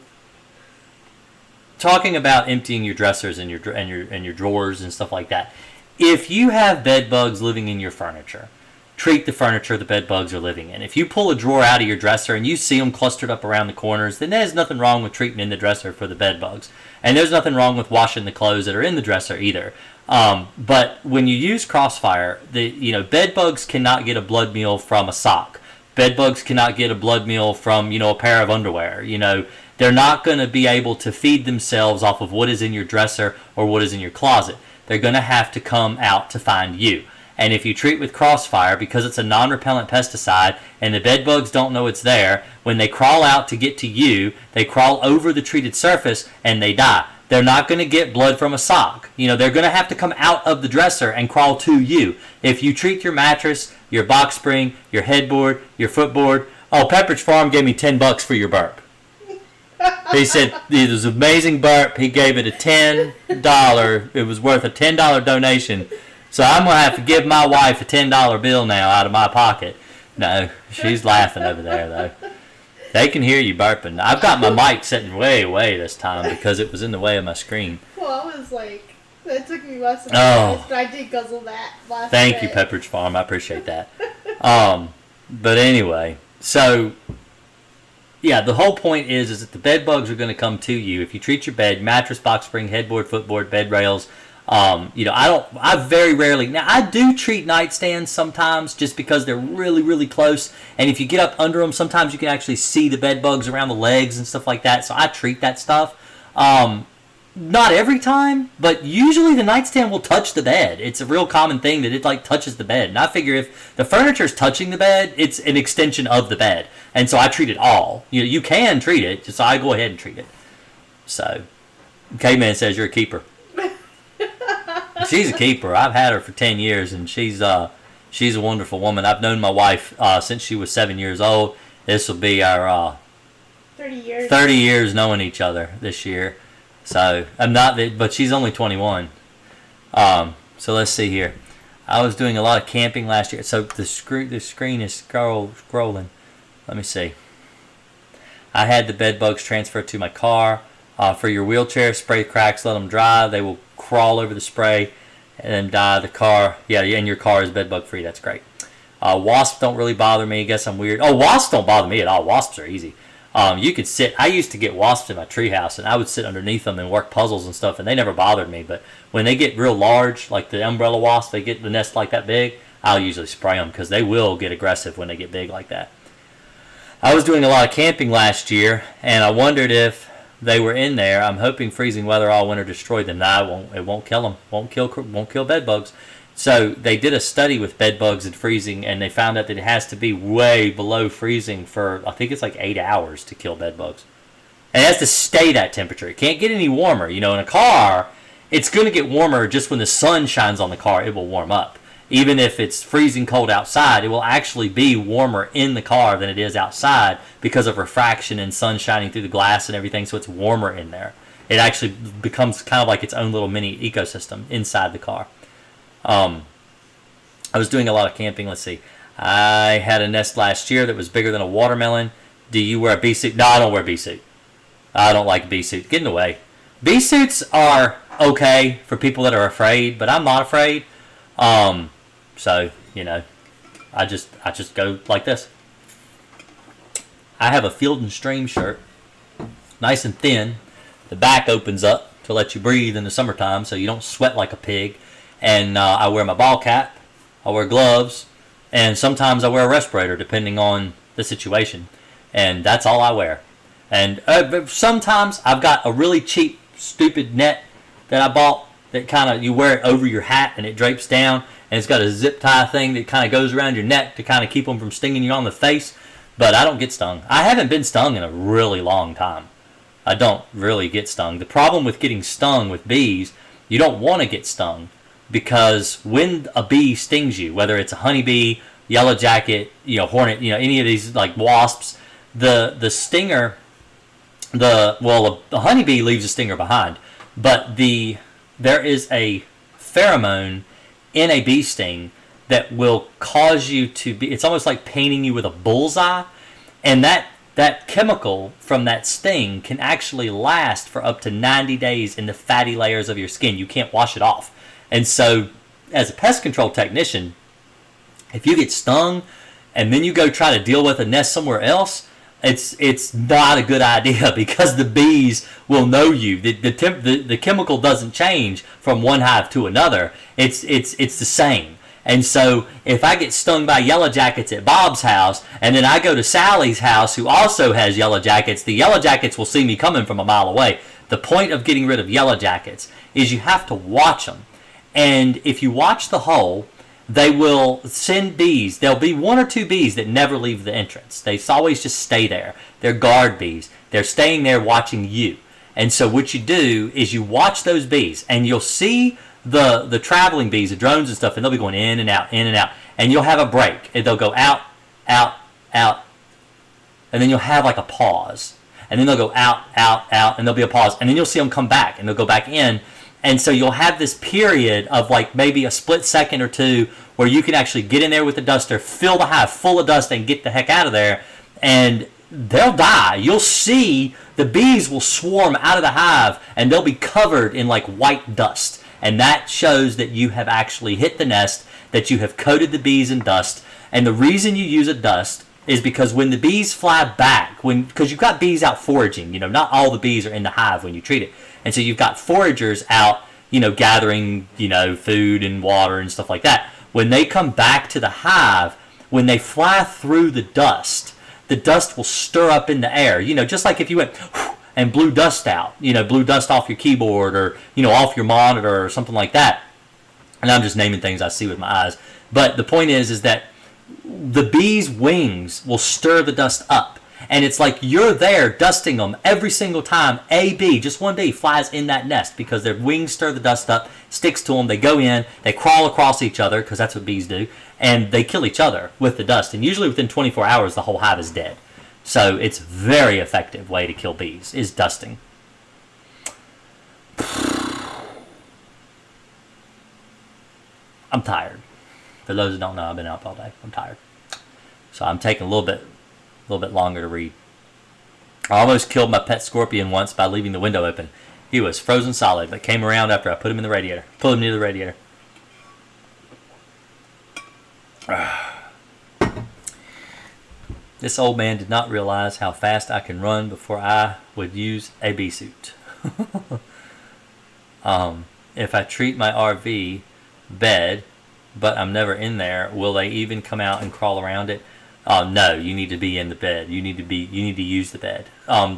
talking about emptying your dressers and your drawers and stuff like that. If you have bed bugs living in your furniture, treat the furniture the bed bugs are living in. If you pull a drawer out of your dresser and you see them clustered up around the corners, then there's nothing wrong with treating in the dresser for the bed bugs. And there's nothing wrong with washing the clothes that are in the dresser either. But when you use Crossfire, bed bugs cannot get a blood meal from a sock. Bed bugs cannot get a blood meal from, a pair of underwear. They're not going to be able to feed themselves off of what is in your dresser or what is in your closet. They're going to have to come out to find you. And if you treat with Crossfire, because it's a non-repellent pesticide and the bed bugs don't know it's there, when they crawl out to get to you, they crawl over the treated surface and they die. They're not going to get blood from a sock. They're going to have to come out of the dresser and crawl to you. If you treat your mattress, your box spring, your headboard, your footboard. Oh, Pepperidge Farm gave me $10 for your burp. He said it was an amazing burp. He gave it a $10. It was worth a $10 donation. So I'm going to have to give my wife a $10 bill now out of my pocket. No, she's laughing over there, though. They can hear you burping. I've got my mic sitting way away this time because it was in the way of my screen. Well, I was like, it took me less than but I did guzzle that last Thank you, Pepperidge Farm. I appreciate that. But anyway, so yeah, the whole point is that the bed bugs are going to come to you if you treat your bed, mattress, box spring, headboard, footboard, bed rails. I very rarely, now I do treat nightstands sometimes just because they're really, really close. And if you get up under them, sometimes you can actually see the bed bugs around the legs and stuff like that. So I treat that stuff. Not every time, but usually the nightstand will touch the bed. It's a real common thing that it touches the bed. And I figure if the furniture's touching the bed, it's an extension of the bed. And so I treat it all. You can treat it, so I go ahead and treat it. So, K-Man says you're a keeper. She's a keeper. I've had her for 10 years, and she's a wonderful woman. I've known my wife since she was 7 years old. This will be our 30 years knowing each other this year. So I'm not, but she's only 21. So let's see here. I was doing a lot of camping last year. So the screen is scrolling. Let me see. I had the bed bugs transferred to my car. For your wheelchair, spray cracks, let them dry. They will crawl over the spray and then die. The car, and your car is bed bug free. That's great. Wasps don't really bother me. I guess I'm weird. Oh, wasps don't bother me at all. Wasps are easy. You could sit. I used to get wasps in my treehouse, and I would sit underneath them and work puzzles and stuff, and they never bothered me. But when they get real large, like the umbrella wasp, they get the nest like that big, I'll usually spray them because they will get aggressive when they get big like that. I was doing a lot of camping last year, and I wondered if they were in there. I'm hoping freezing weather all winter destroyed them. No, it won't kill them. Won't kill bed bugs. So they did a study with bed bugs and freezing, and they found out that it has to be way below freezing for, I think it's like 8 hours to kill bed bugs. And it has to stay that temperature. It can't get any warmer. In a car, it's going to get warmer just when the sun shines on the car. It will warm up. Even if it's freezing cold outside, it will actually be warmer in the car than it is outside because of refraction and sun shining through the glass and everything, so it's warmer in there. It actually becomes kind of like its own little mini ecosystem inside the car. I was doing a lot of camping. Let's see. I had a nest last year that was bigger than a watermelon. Do you wear a bee suit? No, I don't wear a bee suit. I don't like a bee suit. Get in the way. Bee suits are okay for people that are afraid, but I'm not afraid. So, I just go like this. I have a Field and Stream shirt, nice and thin. The back opens up to let you breathe in the summertime so you don't sweat like a pig. And I wear my ball cap, I wear gloves, and sometimes I wear a respirator depending on the situation. And that's all I wear. And sometimes I've got a really cheap, stupid net that I bought that kind of, you wear it over your hat and it drapes down, and it's got a zip tie thing that kind of goes around your neck to kind of keep them from stinging you on the face. But I don't get stung. I haven't been stung in a really long time. I don't really get stung. The problem with getting stung with bees, you don't want to get stung, because when a bee stings you, whether it's a honeybee, yellow jacket, hornet, any of these like wasps, the stinger, the honeybee leaves a stinger behind, but there is a pheromone in a bee sting that will cause you to be, it's almost like painting you with a bullseye, and that chemical from that sting can actually last for up to 90 days in the fatty layers of your skin. You can't wash it off. And so, as a pest control technician, if you get stung and then you go try to deal with a nest somewhere else, it's not a good idea, because the bees will know you. The chemical doesn't change from one hive to another. It's the same. And so if I get stung by yellow jackets at Bob's house, and then I go to Sally's house, who also has yellow jackets, the yellow jackets will see me coming from a mile away. The point of getting rid of yellow jackets is you have to watch them. And if you watch the hole, they will send bees. There'll be one or two bees that never leave the entrance. They always just stay there. They're guard bees. They're staying there watching you. And so what you do is you watch those bees, and you'll see the traveling bees, the drones and stuff, and they'll be going in and out, and you'll have a break. And they'll go out, out, out, and then you'll have like a pause. And then they'll go out, out, out, and there'll be a pause. And then you'll see them come back, and they'll go back in. And so you'll have this period of like maybe a split second or two where you can actually get in there with the duster, fill the hive full of dust, and get the heck out of there. And they'll die. You'll see the bees will swarm out of the hive, and they'll be covered in like white dust. And that shows that you have actually hit the nest, that you have coated the bees in dust. And the reason you use a dust is because when the bees fly back, because you've got bees out foraging, not all the bees are in the hive when you treat it. And so you've got foragers out, gathering, food and water and stuff like that. When they come back to the hive, when they fly through the dust will stir up in the air. Just like if you went and blew dust out, blew dust off your keyboard or, off your monitor or something like that. And I'm just naming things I see with my eyes. But the point is that the bees' wings will stir the dust up. And it's like you're there dusting them every single time a bee, just one bee, flies in that nest, because their wings stir the dust up, sticks to them, they go in, they crawl across each other, because that's what bees do, and they kill each other with the dust. And usually within 24 hours, the whole hive is dead. So it's a very effective way to kill bees, is dusting. I'm tired. For those who don't know, I've been up all day. I'm tired. So I'm taking a little bit longer to read. I almost killed my pet scorpion once by leaving the window open. He was frozen solid, but came around after I put him in the radiator. Pulled him near the radiator. This old man did not realize how fast I can run before I would use a bee suit. If I treat my RV bed, but I'm never in there, will they even come out and crawl around it? No, you need to be in the bed. You need to use the bed.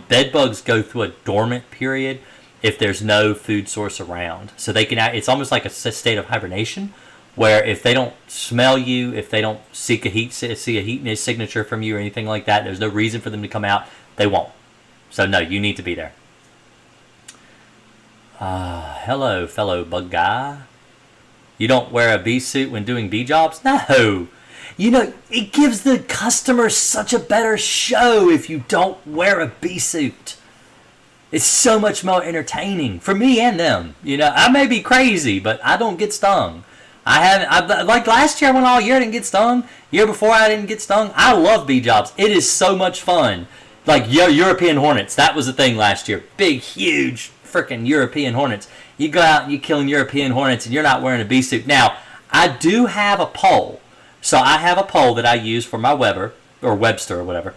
Bed bugs go through a dormant period if there's no food source around. So they can. It's almost like a state of hibernation, where if they don't smell you, if they don't see a heat signature from you or anything like that, there's no reason for them to come out. They won't. So no, you need to be there. Hello, fellow bug guy. You don't wear a bee suit when doing bee jobs? No. It gives the customer such a better show if you don't wear a bee suit. It's so much more entertaining for me and them. I may be crazy, but I don't get stung. Like last year, I went all year, I didn't get stung. Year before, I didn't get stung. I love bee jobs. It is so much fun. Like European hornets, that was the thing last year. Big, huge, freaking European hornets. You go out and you're killing European hornets, and you're not wearing a bee suit. Now, I do have a pole. So I have a pole that I use for my Weber, or Webster, or whatever.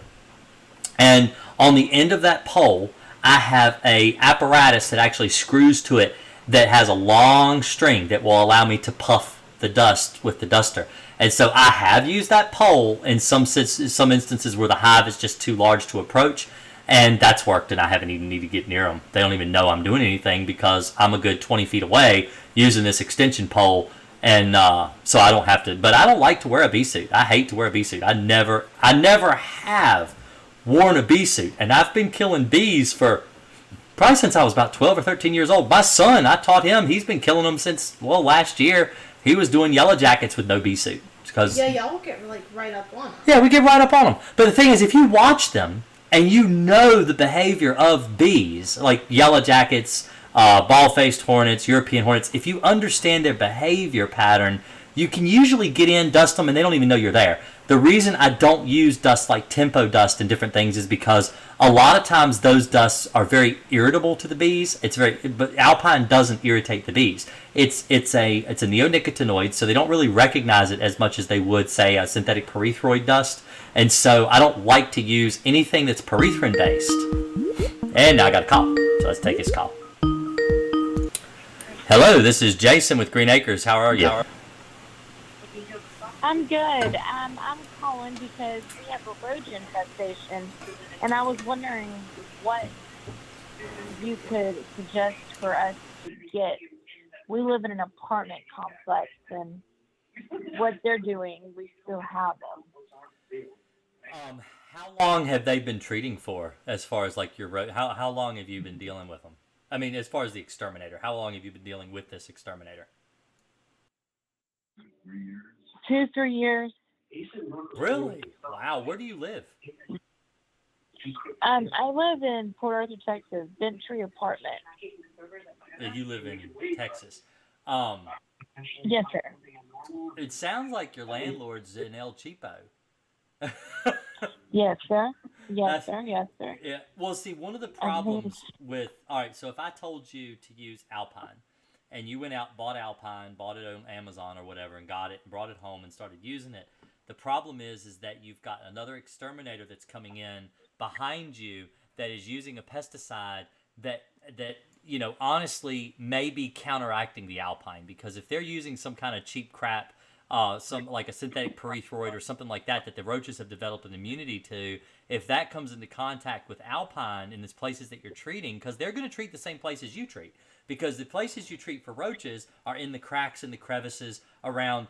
And on the end of that pole, I have a apparatus that actually screws to it that has a long string that will allow me to puff the dust with the duster. And so I have used that pole in some instances where the hive is just too large to approach. And that's worked, and I haven't even need to get near them. They don't even know I'm doing anything because I'm a good 20 feet away using this extension pole, and so I don't have to. But I don't like to wear a bee suit. I hate to wear a bee suit. I never have worn a bee suit, and I've been killing bees for probably since I was about 12 or 13 years old. My son, I taught him. He's been killing them since last year. He was doing yellow jackets with no bee suit. Yeah, y'all get like right up on them. Yeah, we get right up on them. But the thing is, if you watch them and you know the behavior of bees, like yellow jackets, ball-faced hornets, European hornets, if you understand their behavior pattern, you can usually get in, dust them, and they don't even know you're there. The reason I don't use dust like tempo dust and different things is because a lot of times those dusts are very irritable to the bees. But alpine doesn't irritate the bees. It's a neonicotinoid, so they don't really recognize it as much as they would, say, a synthetic pyrethroid dust. And so I don't like to use anything that's pyrethrin based. And now I got a call, so let's take his call. Hello, this is Jason with Green Acres. How are you? I'm good. I'm calling because we have a roach infestation, and I was wondering what you could suggest for us to get. We live in an apartment complex, and what they're doing, we still have them. How long have they been treating for, as far as like your roach? How long have you been dealing with them? I mean, as far as the exterminator, how long have you been dealing with this exterminator? 2-3 years. Really? Wow. Where do you live? I live in Port Arthur, Texas, Bentry apartment. You live in Texas. Yes, sir. It sounds like your landlord's in El Cheapo. Yes, sir. Yes, sir. Yes, sir. Yeah. Well, see, one of the problems with... All right, so if I told you to use Alpine, and you went out, bought Alpine, bought it on Amazon or whatever, and got it, and brought it home and started using it, the problem is that you've got another exterminator that's coming in behind you that is using a pesticide that honestly may be counteracting the Alpine, because if they're using some kind of cheap crap, some like a synthetic pyrethroid or something like that the roaches have developed an immunity to, if that comes into contact with Alpine in these places that you're treating, because they're going to treat the same places you treat, because the places you treat for roaches are in the cracks and the crevices around,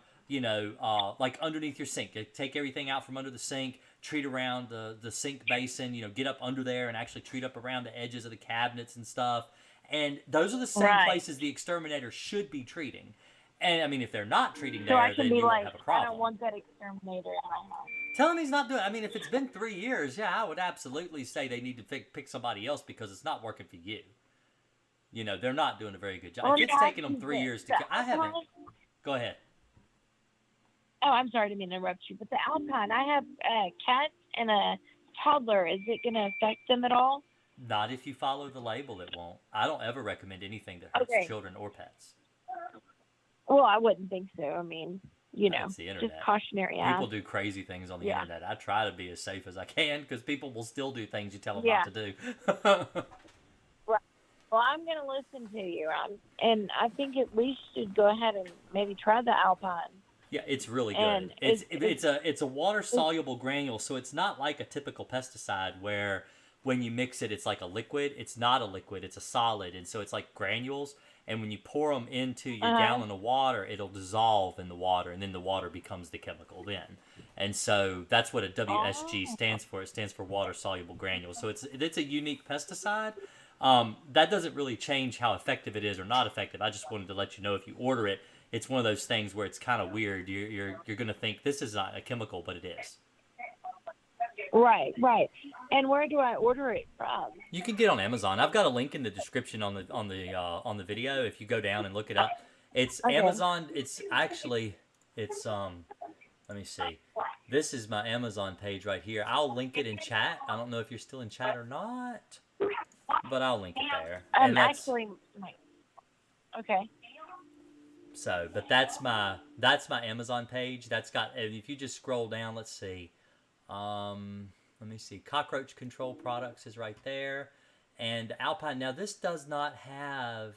like underneath your sink. They take everything out from under the sink, treat around the sink basin, get up under there and actually treat up around the edges of the cabinets and stuff. And those are the same places the exterminator should be treating. And I mean, if they're not treating there, then you won't have a problem. I don't want that exterminator in my house. Tell him he's not doing. I mean, if it's been 3 years, yeah, I would absolutely say they need to pick somebody else, because it's not working for you. They're not doing a very good job. Well, if it's taking them 3 years to, I haven't. Go ahead. Oh, I'm sorry to interrupt you, but the Alpine, I have a cat and a toddler. Is it going to affect them at all? Not if you follow the label, it won't. I don't ever recommend anything that hurts children or pets. Well, I wouldn't think so. I mean, It's the internet. just cautionary. People do crazy things on the internet. I try to be as safe as I can, because people will still do things you tell them not to do. Right. Well, I'm going to listen to you, and I think at least you should go ahead and maybe try the Alpine. Yeah, it's really good. It's a water soluble granule, so it's not like a typical pesticide where when you mix it, it's like a liquid. It's not a liquid; it's a solid, and so it's like granules. And when you pour them into your gallon of water, it'll dissolve in the water, and then the water becomes the chemical then. And so that's what a WSG stands for. It stands for water soluble granules. So it's a unique pesticide. That doesn't really change how effective it is or not effective. I just wanted to let you know, if you order it, it's one of those things where it's kind of weird. You're going to think this is not a chemical, but it is. Right. And where do I order it from? You can get on Amazon. I've got a link in the description on the video. If you go down and look it up, it's Amazon. It's let me see. This is my Amazon page right here. I'll link it in chat. I don't know if you're still in chat or not, but I'll link it there. Okay. So, but that's my Amazon page. That's got, if you just scroll down, let's see. Let me see. Cockroach control products is right there. And Alpine. Now, this does not have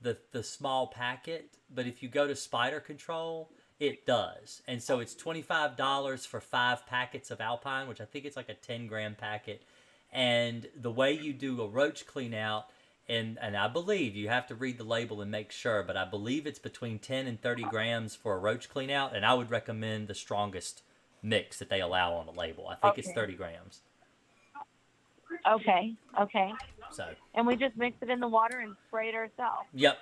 the small packet, but if you go to spider control, it does. And so it's $25 for 5 packets of Alpine, which I think it's like a 10-gram packet. And the way you do a roach clean out, and I believe you have to read the label and make sure, but I believe it's between 10 and 30 grams for a roach clean out, and I would recommend the strongest mix that they allow on the label. I think it's 30 grams. Okay. So. And we just mix it in the water and spray it ourselves. Yep.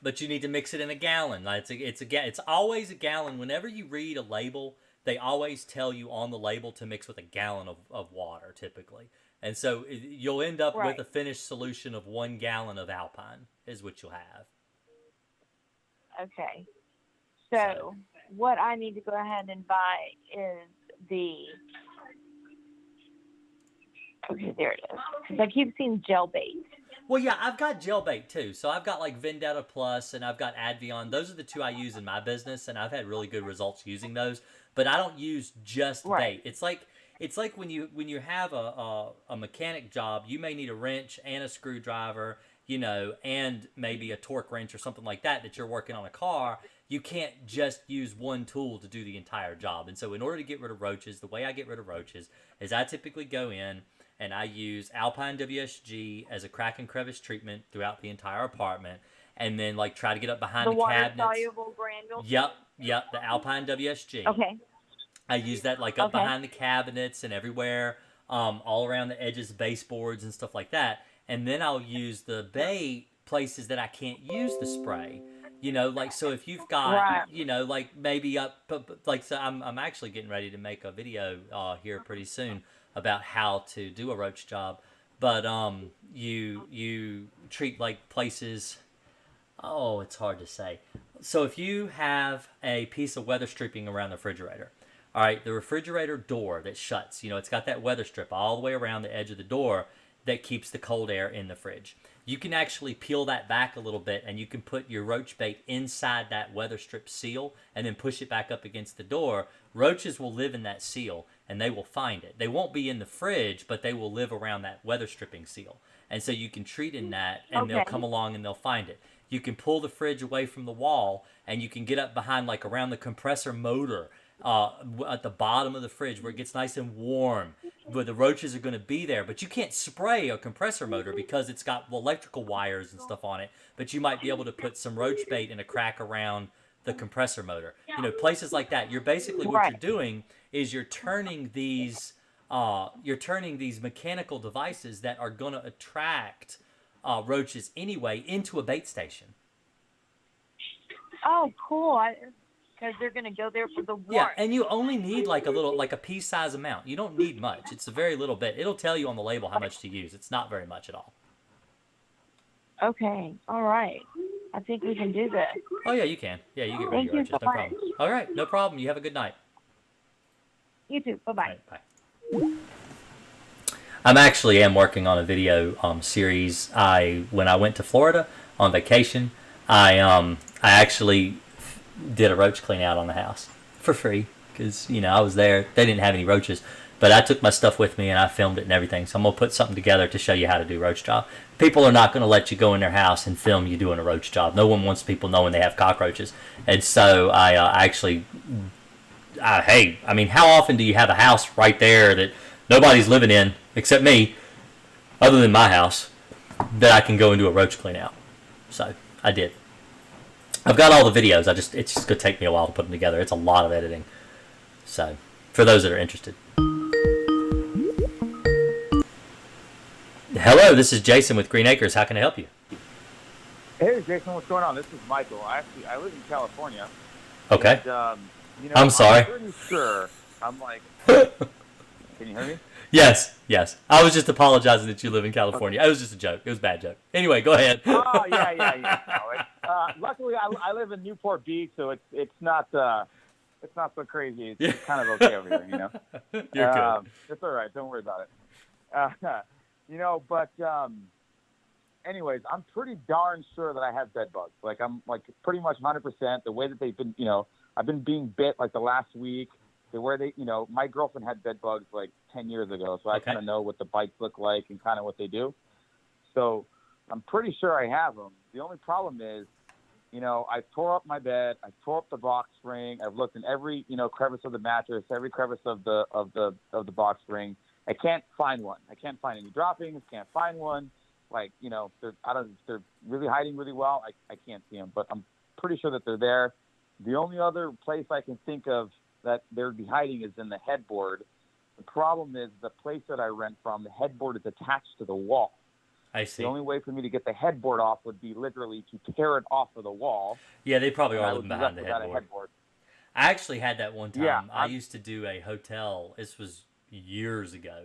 But you need to mix it in a gallon. It's always a gallon. Whenever you read a label, they always tell you on the label to mix with a gallon of water, typically. And so you'll end up with a finished solution of 1 gallon of Alpine is what you'll have. Okay. So what I need to go ahead and buy is okay, there it is. Because I keep seeing gel bait. Well, yeah, I've got gel bait too. So I've got like Vendetta Plus and I've got Advion. Those are the 2 I use in my business, and I've had really good results using those. But I don't use just bait. It's like when you have a mechanic job, you may need a wrench and a screwdriver, and maybe a torque wrench or something like that you're working on a car. You can't just use one tool to do the entire job. And so in order to get rid of roaches, the way I get rid of roaches is I typically go in and I use Alpine WSG as a crack and crevice treatment throughout the entire apartment, and then try to get up behind the cabinets. The water-soluble granules? Yep, the Alpine WSG. Okay. I use that up behind the cabinets and everywhere, all around the edges, baseboards and stuff like that. And then I'll use the bait places that I can't use the spray. So if you've got, maybe so I'm actually getting ready to make a video here pretty soon about how to do a roach job. But you treat places, it's hard to say. So if you have a piece of weather stripping around the refrigerator, all right, the refrigerator door that shuts, it's got that weather strip all the way around the edge of the door that keeps the cold air in the fridge. You can actually peel that back a little bit, and you can put your roach bait inside that weather strip seal and then push it back up against the door. Roaches will live in that seal, and they will find it. They won't be in the fridge, but they will live around that weather stripping seal. And so you can treat in that, and they'll come along and they'll find it. You can pull the fridge away from the wall, and you can get up behind, around the compressor motor, at the bottom of the fridge where it gets nice and warm, where the roaches are going to be there. But you can't spray a compressor motor because it's got electrical wires and stuff on it. But you might be able to put some roach bait in a crack around the compressor motor. Places like that. You're basically what you're doing is you're turning these mechanical devices that are going to attract roaches anyway into a bait station. Oh, cool. Because they're going to go there for the warmth. Yeah, and you only need a pea-size amount. You don't need much. It's a very little bit. It'll tell you on the label how much to use. It's not very much at all. Okay, all right. I think we can do this. Oh, yeah, you can. Yeah, you get rid of your roaches. No problem. All right, no problem. You have a good night. You too. Bye-bye. Right, bye. I am working on a video series. When I went to Florida on vacation, I actually did a roach clean out on the house for free because I was there. They didn't have any roaches, but I took my stuff with me and I filmed it and everything. So I'm gonna put something together to show you how to do roach job. People are not gonna let you go in their house and film you doing a roach job. No one wants people knowing they have cockroaches. And so how often do you have a house right there that nobody's living in except me, other than my house, that I can go and do a roach clean out? So I did. I've got all the videos. It's just going to take me a while to put them together. It's a lot of editing. So, for those that are interested. Hello, this is Jason with Green Acres. How can I help you? Hey, Jason, what's going on? This is Michael. I live in California. Okay. And, I'm sorry. I'm pretty sure. Can you hear me? Yes. I was just apologizing that you live in California. It was just a joke. It was a bad joke. Anyway, go ahead. Oh, yeah. No, luckily, I live in Newport Beach, so it's not so crazy. It's kind of okay over here, You're good. It's all right. Don't worry about it. Anyways, I'm pretty darn sure that I have bed bugs. I'm pretty much 100%. The way that they've been, I've been being bit the last week. My girlfriend had bed bugs 10 years ago, so I kind of know what the bites look like and kind of what they do. So I'm pretty sure I have them. The only problem is, I tore up my bed, I tore up the box spring, I've looked in every, crevice of the mattress, every crevice of the box spring, I can't find one. I can't find any droppings. Can't find one. Like, you know, they're really hiding really well. I can't see them, but I'm pretty sure that they're there. The only other place I can think of that they'd be hiding is in the headboard. The problem is the place that I rent from, the headboard is attached to the wall. I see. The only way for me to get the headboard off would be literally to tear it off of the wall. Yeah, they probably and are I living would be behind left the without a headboard. I actually had that one time. Yeah, I used to do a hotel. This was years ago,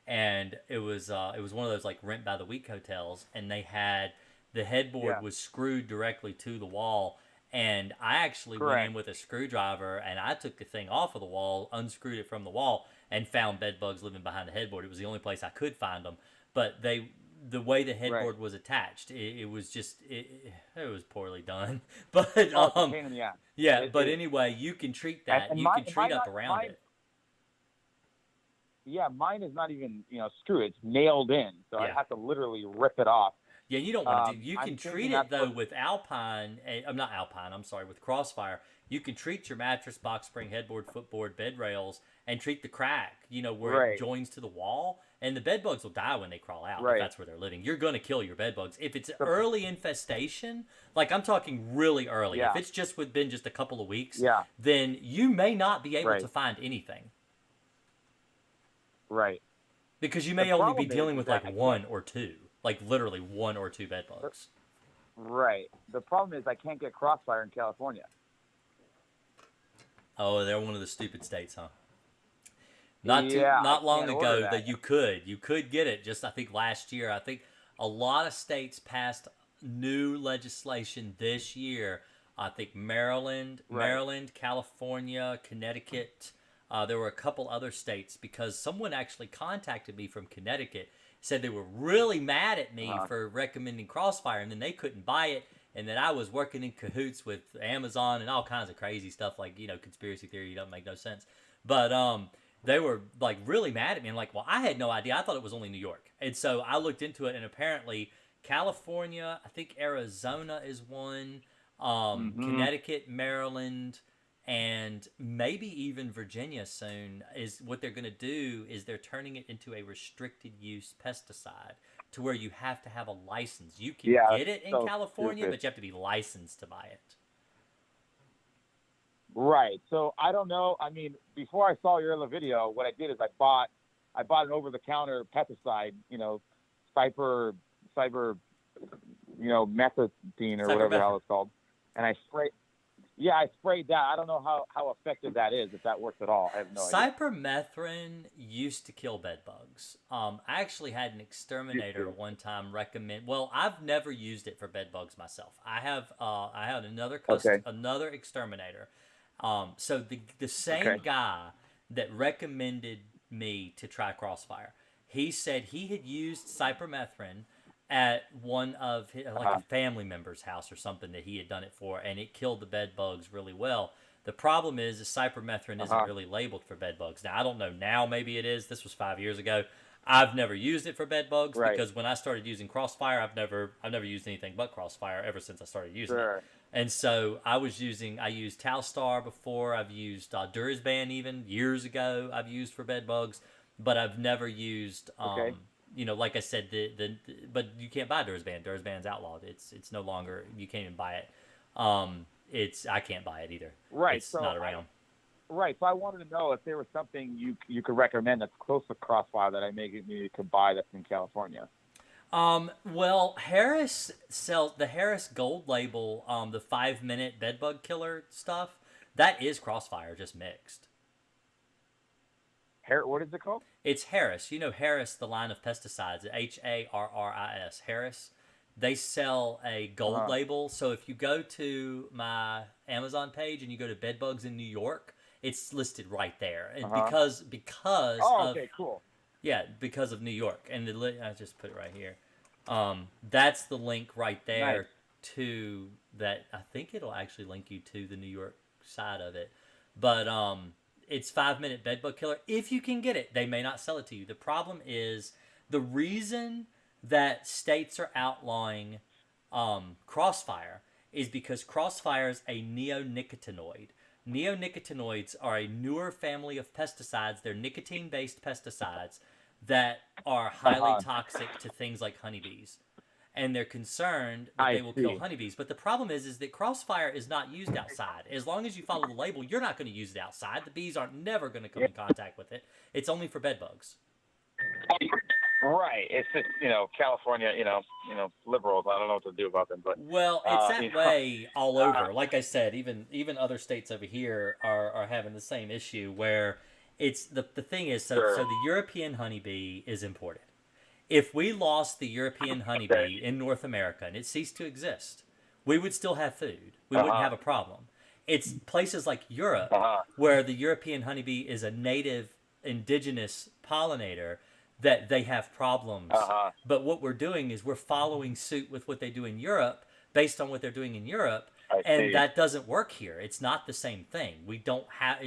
and it was one of those like rent by the week hotels, and they had the headboard was screwed directly to the wall, and I actually went in with a screwdriver and I took the thing off of the wall, unscrewed it from the wall, and found bed bugs living behind the headboard. It was the only place I could find them, but the way the headboard was attached, it was just it was poorly done. But it's a pain in the ass. but anyway, you can treat that. And you can treat up around it. Yeah, mine is not even screwed. It's nailed in, so I have to literally rip it off. Yeah, you don't want to do. You can treat it though with Alpine. I'm not Alpine. I'm sorry, with Crossfire. You can treat your mattress, box spring, headboard, footboard, bed rails, and treat the crack. Where it joins to the wall, and the bed bugs will die when they crawl out. If that's where they're living, you're going to kill your bed bugs. If it's early infestation, like I'm talking really early, if it's been just a couple of weeks, then you may not be able to find anything. Right. Because you may only be dealing with like one or two. Like literally one or two bed bugs. Right. The problem is I can't get Crossfire in California. Oh, they're one of the stupid states, huh? Not long ago that you could get it. Just I think last year. I think a lot of states passed new legislation this year. I think Maryland, California, Connecticut. There were a couple other states because someone actually contacted me from Connecticut. Said they were really mad at me for recommending Crossfire, and then they couldn't buy it, and that I was working in cahoots with Amazon and all kinds of crazy stuff like, conspiracy theory doesn't make no sense. But they were like really mad at me. I'm like, well, I had no idea. I thought it was only New York. And so I looked into it, and apparently California, I think Arizona is one, Connecticut, Maryland, and maybe even Virginia soon. Is what they're going to do is they're turning it into a restricted use pesticide to where you have to have a license. You can get it in California, but you have to be licensed to buy it. Right. So I don't know. I mean, before I saw your other video, what I did is I bought an over-the-counter pesticide, cyber, methazine or whatever the hell it's called, and I sprayed. Yeah, I sprayed that. I don't know how effective that is, if that works at all. I have no idea. Cypermethrin used to kill bed bugs. I actually had an exterminator one time recommend. Well, I've never used it for bed bugs myself. I had another exterminator. So the same guy that recommended me to try Crossfire, he said he had used cypermethrin at one of his, a family member's house or something that he had done it for, and it killed the bed bugs really well. The problem is the cypermethrin isn't really labeled for bed bugs. Now, I don't know now, maybe it is. This was 5 years ago. I've never used it for bed bugs because when I started using Crossfire, I've never used anything but Crossfire ever since I started using it. And so I used Talstar before. I've used Durisban even years ago. I've used for bed bugs, but I've never used like I said, but you can't buy Durisban. Durisban's outlawed. It's no longer. You can't even buy it. I can't buy it either. Right. It's not around. So I wanted to know if there was something you could recommend that's close to Crossfire that I maybe could buy that's in California. Well, Harris sells the Harris Gold Label, the 5-minute bedbug killer stuff. That is Crossfire, just mixed. What is it called? It's Harris. Harris, the line of pesticides, Harris. Harris. They sell a gold label. So if you go to my Amazon page and you go to bedbugs in New York, it's listed right there. And because cool. Yeah, because of New York. And I just put it right here. That's the link right there to that. I think it'll actually link you to the New York side of it. But it's 5-minute bedbug killer. If you can get it, they may not sell it to you. The problem is the reason that states are outlawing Crossfire is because Crossfire is a neonicotinoid. Neonicotinoids are a newer family of pesticides. They're nicotine-based pesticides that are highly toxic to things like honeybees. And they're concerned that they will kill honeybees. But the problem is that crossfire is not used outside. As long as you follow the label, you're not going to use it outside. The bees aren't never going to come in contact with it. It's only for bed bugs. Right. It's just, California, liberals. I don't know what to do about them, but well, it's that way all over. Like I said, even other states over here are having the same issue where it's the thing is so the European honeybee is imported. If we lost the European honeybee in North America and it ceased to exist, we would still have food. We wouldn't have a problem. It's places like Europe where the European honeybee is a native indigenous pollinator that they have problems. But what we're doing is we're following suit with what they do in Europe based on what they're doing in Europe. And that doesn't work here. It's not the same thing. We don't have,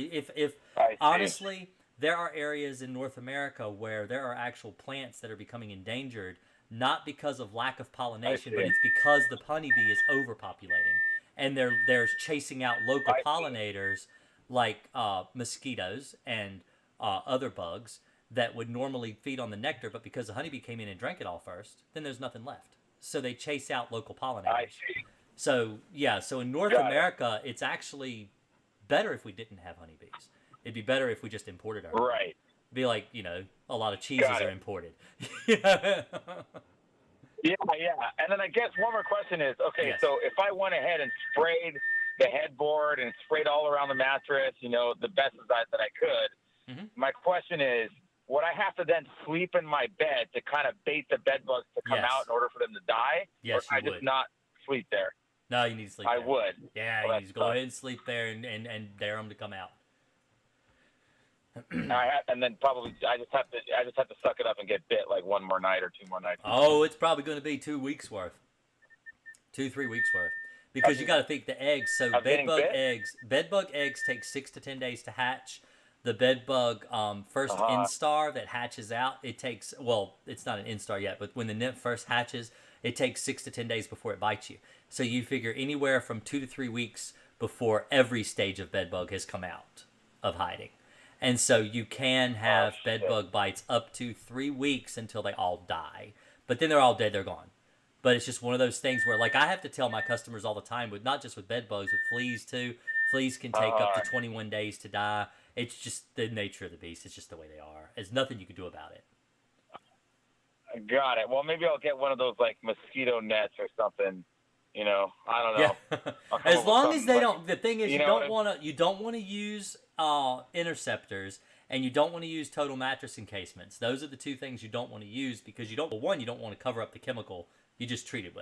honestly, there are areas in North America where there are actual plants that are becoming endangered, not because of lack of pollination, but it's because the honeybee is overpopulating. And they're chasing out local pollinators like mosquitoes and other bugs that would normally feed on the nectar, but because the honeybee came in and drank it all first, then there's nothing left. So they chase out local pollinators. So in North America, it's actually better if we didn't have honeybees. It'd be better if we just imported our own. Right. It'd be like, a lot of cheeses are imported. Yeah. And then I guess one more question is, so if I went ahead and sprayed the headboard and sprayed all around the mattress, the best that I could, my question is, would I have to then sleep in my bed to kind of bait the bed bugs to come out in order for them to die? Yes, or I just not sleep there? No, you need to sleep there. I would. Yeah, you need to go ahead and sleep there and dare them to come out. And then probably I just have to suck it up and get bit like one more night or 2 more nights. Oh, it's probably going to be 2 weeks worth, 2-3 weeks worth, because you got to think the eggs. So bedbug eggs take 6 to 10 days to hatch. The bedbug first instar that hatches out, it takes it's not an instar yet, but when the nymph first hatches, it takes 6 to 10 days before it bites you. So you figure anywhere from 2 to 3 weeks before every stage of bedbug has come out of hiding. And so you can have bedbug bites up to 3 weeks until they all die. But then they're all dead, they're gone. But it's just one of those things where, like, I have to tell my customers all the time, with not just with bedbugs, with fleas too. Fleas can take up to 21 days to die. It's just the nature of the beast. It's just the way they are. There's nothing you can do about it. Got it. Well, maybe I'll get one of those, like, mosquito nets or something. I don't know. Yeah. As long as they don't. The thing is, you don't want to use interceptors, and you don't want to use total mattress encasements. Those are the two things you don't want to use, because you don't want to cover up the chemical you just treated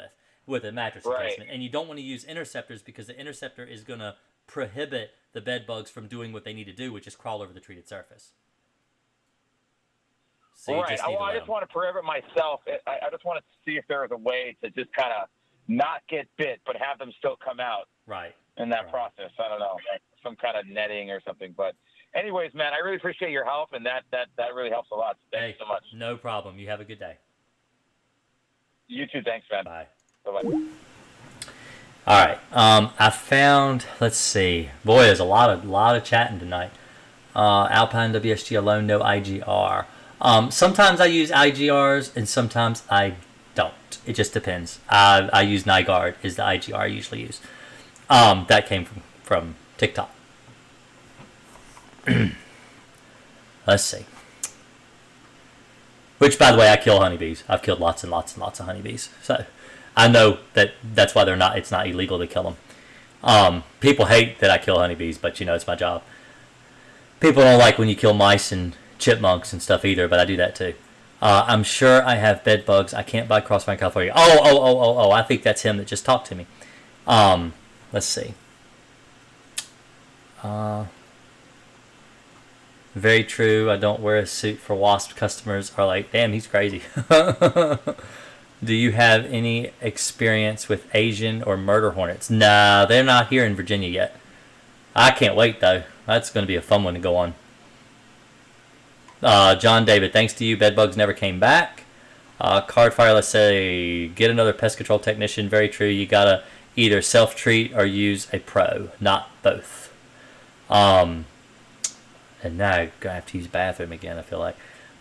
with a mattress encasement, and you don't want to use interceptors because the interceptor is going to prohibit the bed bugs from doing what they need to do, which is crawl over the treated surface. So I just want to prohibit myself. I just want to see if there is a way to just kind of not get bit, but have them still come out. Right. In that process, I don't know, some kind of netting or something. But, anyways, man, I really appreciate your help, and that really helps a lot. Thank you so much. No problem. You have a good day. You too. Thanks, man. Bye. Bye-bye. All right. I found. Let's see. Boy, there's a lot of chatting tonight. Alpine WSG alone, no IGR. Sometimes I use IGRs, and sometimes I don't. It just depends. I use Nygaard is the IGR I usually use. That came from TikTok. Let's see. Which, by the way, I kill honeybees. I've killed lots and lots and lots of honeybees. So I know that's why it's not illegal to kill them. People hate that I kill honeybees, but it's my job. People don't like when you kill mice and chipmunks and stuff either, but I do that too. I'm sure I have bed bugs. I can't buy Crossfire in California. Oh, I think that's him that just talked to me. Let's see. Very true. I don't wear a suit for wasp. Customers are like, damn, he's crazy. Do you have any experience with Asian or murder hornets? Nah, they're not here in Virginia yet. I can't wait, though. That's going to be a fun one to go on. John David, thanks to you, bedbugs never came back. Cardfire, let's say, get another pest control technician. Very true. You got to either self-treat or use a pro, not both. And now I'm going to have to use bathroom again, I feel like.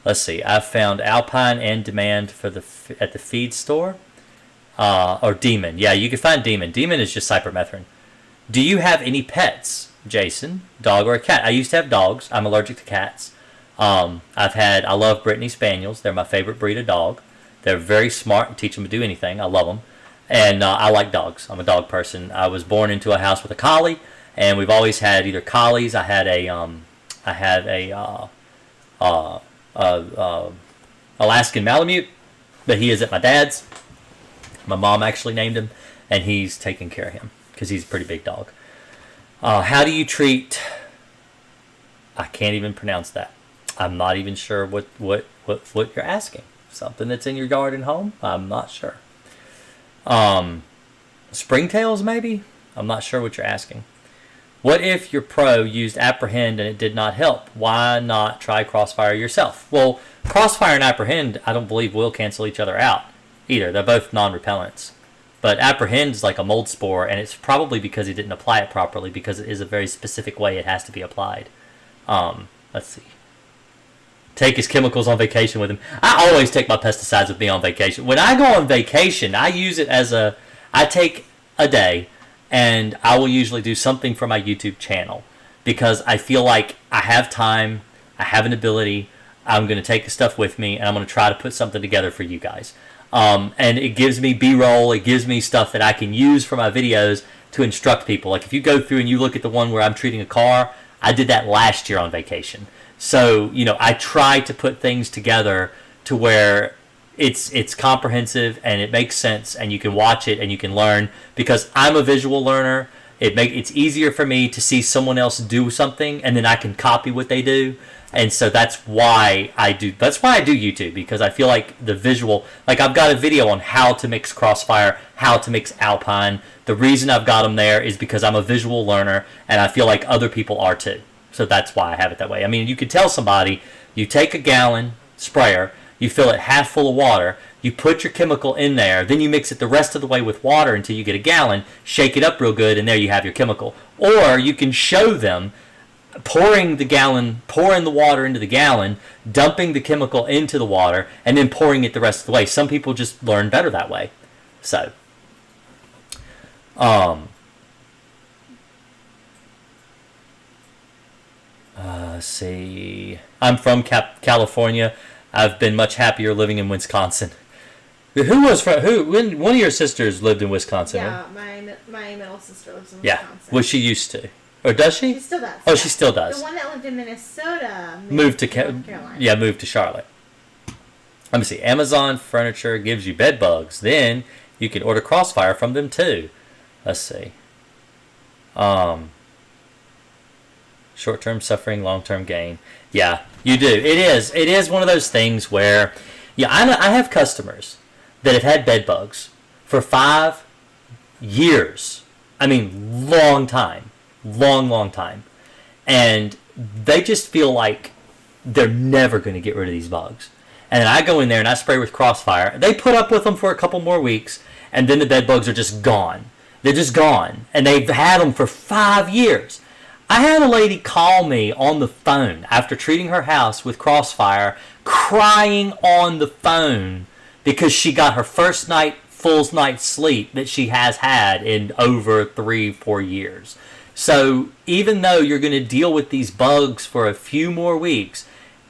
Let's see. I've found Alpine in demand for at the feed store. Or Demon. Yeah, you can find Demon. Demon is just cypermethrin. Do you have any pets, Jason? Dog or a cat? I used to have dogs. I'm allergic to cats. I love Brittany Spaniels. They're my favorite breed of dog. They're very smart and teach them to do anything. I love them. And I like dogs. I'm a dog person. I was born into a house with a collie, and we've always had either collies. I had a Alaskan Malamute, but he is at my dad's. My mom actually named him, and he's taking care of him because he's a pretty big dog. How do you treat? I can't even pronounce that. I'm not even sure what you're asking. Something that's in your yard and home? I'm not sure. Springtails, maybe? I'm not sure what you're asking. What if your pro used Apprehend and it did not help? Why not try Crossfire yourself? Well, Crossfire and Apprehend, I don't believe will cancel each other out either. They're both non-repellents. But Apprehend is like a mold spore, and it's probably because he didn't apply it properly, because it is a very specific way it has to be applied. Let's see. Take his chemicals on vacation with him. I always take my pesticides with me on vacation. When I go on vacation, I use it I take a day, and I will usually do something for my YouTube channel, because I feel like I have time, I have an ability, I'm going to take the stuff with me, and I'm going to try to put something together for you guys. And it gives me B-roll, it gives me stuff that I can use for my videos to instruct people. Like if you go through and you look at the one where I'm treating a car, I did that last year on vacation. So, I try to put things together to where it's comprehensive and it makes sense, and you can watch it and you can learn, because I'm a visual learner. It's easier for me to see someone else do something and then I can copy what they do. And so that's why I do YouTube, because I feel like the visual, like I've got a video on how to mix Crossfire, how to mix Alpine. The reason I've got them there is because I'm a visual learner, and I feel like other people are too. So that's why I have it that way. I mean, you could tell somebody, you take a gallon sprayer, you fill it half full of water, you put your chemical in there, then you mix it the rest of the way with water until you get a gallon, shake it up real good, and there you have your chemical. Or you can show them pouring the water into the gallon, dumping the chemical into the water, and then pouring it the rest of the way. Some people just learn better that way. So, let's see. I'm from California. I've been much happier living in Wisconsin. One of your sisters lived in Wisconsin? Yeah, my middle sister lives in Wisconsin. Yeah, was she used to? Or does she? She still does. Oh, she still does. The one that lived in Minnesota moved to North Carolina. Yeah, moved to Charlotte. Let me see. Amazon Furniture gives you bed bugs. Then you can order Crossfire from them too. Let's see. Short-term suffering, long-term gain. Yeah, you do. It is one of those things where, yeah, I have customers that have had bed bugs for 5 years. I mean, long time. Long time. And they just feel like they're never going to get rid of these bugs. And I go in there and I spray with Crossfire. They put up with them for a couple more weeks, and then the bed bugs are just gone. They're just gone. And they've had them for 5 years. I had a lady call me on the phone after treating her house with Crossfire, crying on the phone because she got her first full night's sleep that she has had in over 3-4 years. So even though you're going to deal with these bugs for a few more weeks,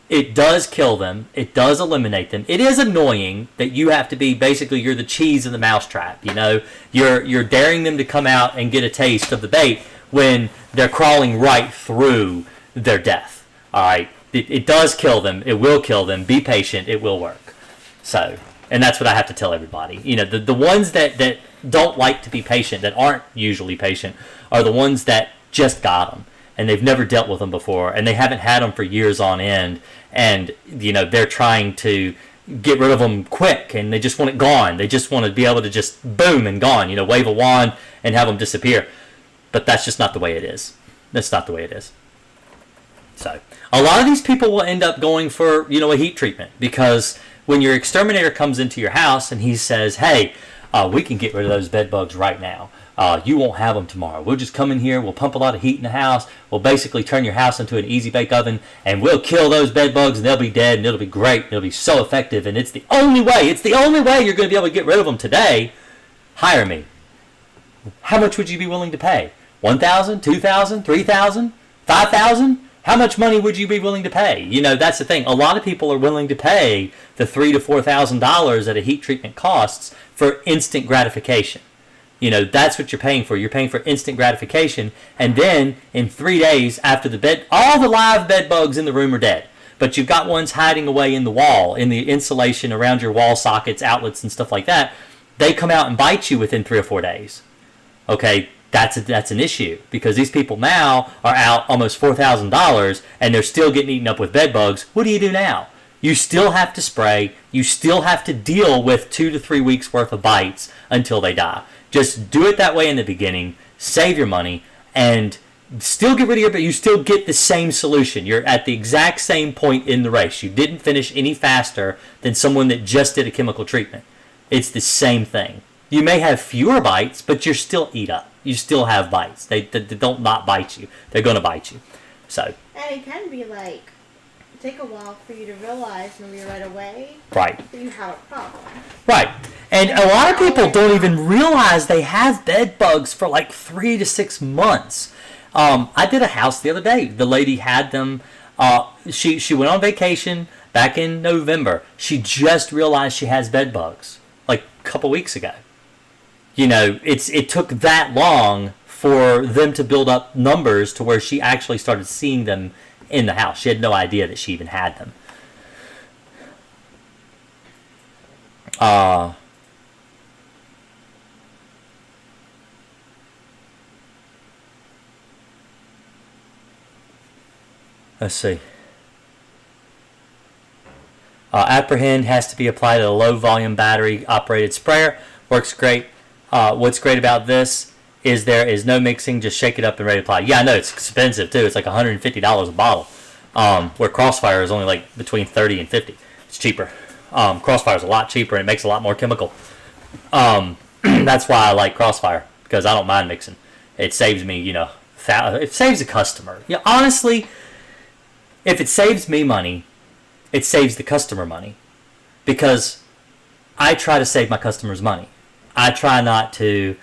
it does kill them. It does eliminate them. It is annoying that you have to be, basically, you're the cheese in the mousetrap. You're daring them to come out and get a taste of the bait when they're crawling right through their death. All right, it does kill them. It will kill them. Be patient. It will work. So, and that's what I have to tell everybody. The ones that don't like to be patient, that aren't usually patient, are the ones that just got them, and they've never dealt with them before, and they haven't had them for years on end, and they're trying to get rid of them quick, and they just want it gone. They just want to be able to just boom and gone, wave a wand and have them disappear. But that's just not the way it is. That's not the way it is. So a lot of these people will end up going for a heat treatment, because when your exterminator comes into your house and he says, hey, we can get rid of those bed bugs right now. You won't have them tomorrow. We'll just come in here. We'll pump a lot of heat in the house. We'll basically turn your house into an easy bake oven, and we'll kill those bed bugs, and they'll be dead, and it'll be great, and it'll be so effective, and it's the only way you're going to be able to get rid of them today. Hire me. How much would you be willing to pay? $1,000, $2,000, $3,000, $5,000? How much money would you be willing to pay? That's the thing. A lot of people are willing to pay the $3,000 to $4,000 that a heat treatment costs for instant gratification. That's what you're paying for. You're paying for instant gratification, and then in 3 days after the bed, all the live bed bugs in the room are dead. But you've got ones hiding away in the wall, in the insulation around your wall sockets, outlets, and stuff like that. They come out and bite you within 3 or 4 days. Okay, that's an issue, because these people now are out almost $4,000 and they're still getting eaten up with bed bugs. What do you do now? You still have to spray. You still have to deal with 2 to 3 weeks worth of bites until they die. Just do it that way in the beginning, save your money, and still get rid of your, but you still get the same solution. You're at the exact same point in the race. You didn't finish any faster than someone that just did a chemical treatment. It's the same thing. You may have fewer bites, but you're still eat up. You still have bites. They don't not bite you. They're going to bite you. So. And it can be like, take a while for you to realize maybe right away. Right. That you have a problem. Right. And a lot of people don't even realize they have bed bugs for like 3 to 6 months. I did a house the other day. The lady had them. She went on vacation back in November. She just realized she has bed bugs like a couple weeks ago. It took that long for them to build up numbers to where she actually started seeing them in the house. She had no idea that she even had them. Let's see. Apprehend has to be applied at a low volume battery operated sprayer. Works great. What's great about this is there is no mixing, just shake it up and ready to apply. Yeah, I know it's expensive too. It's like $150 a bottle. Where Crossfire is only like between $30 and $50. It's cheaper. Crossfire is a lot cheaper and it makes a lot more chemical. That's why I like Crossfire, because I don't mind mixing. It saves me, it saves the customer. Honestly, if it saves me money, it saves the customer money, because I try to save my customers money. I try not to,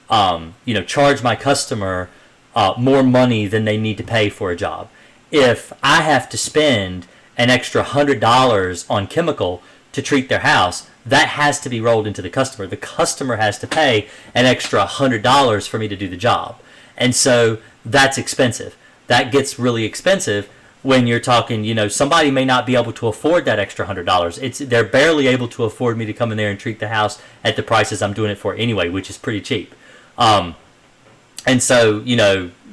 charge my customer more money than they need to pay for a job. If I have to spend an extra $100 on chemical to treat their house, that has to be rolled into the customer. The customer has to pay an extra $100 for me to do the job. And so that's expensive. That gets really expensive when you're talking, somebody may not be able to afford that extra $100. They're barely able to afford me to come in there and treat the house at the prices I'm doing it for anyway, which is pretty cheap. And so,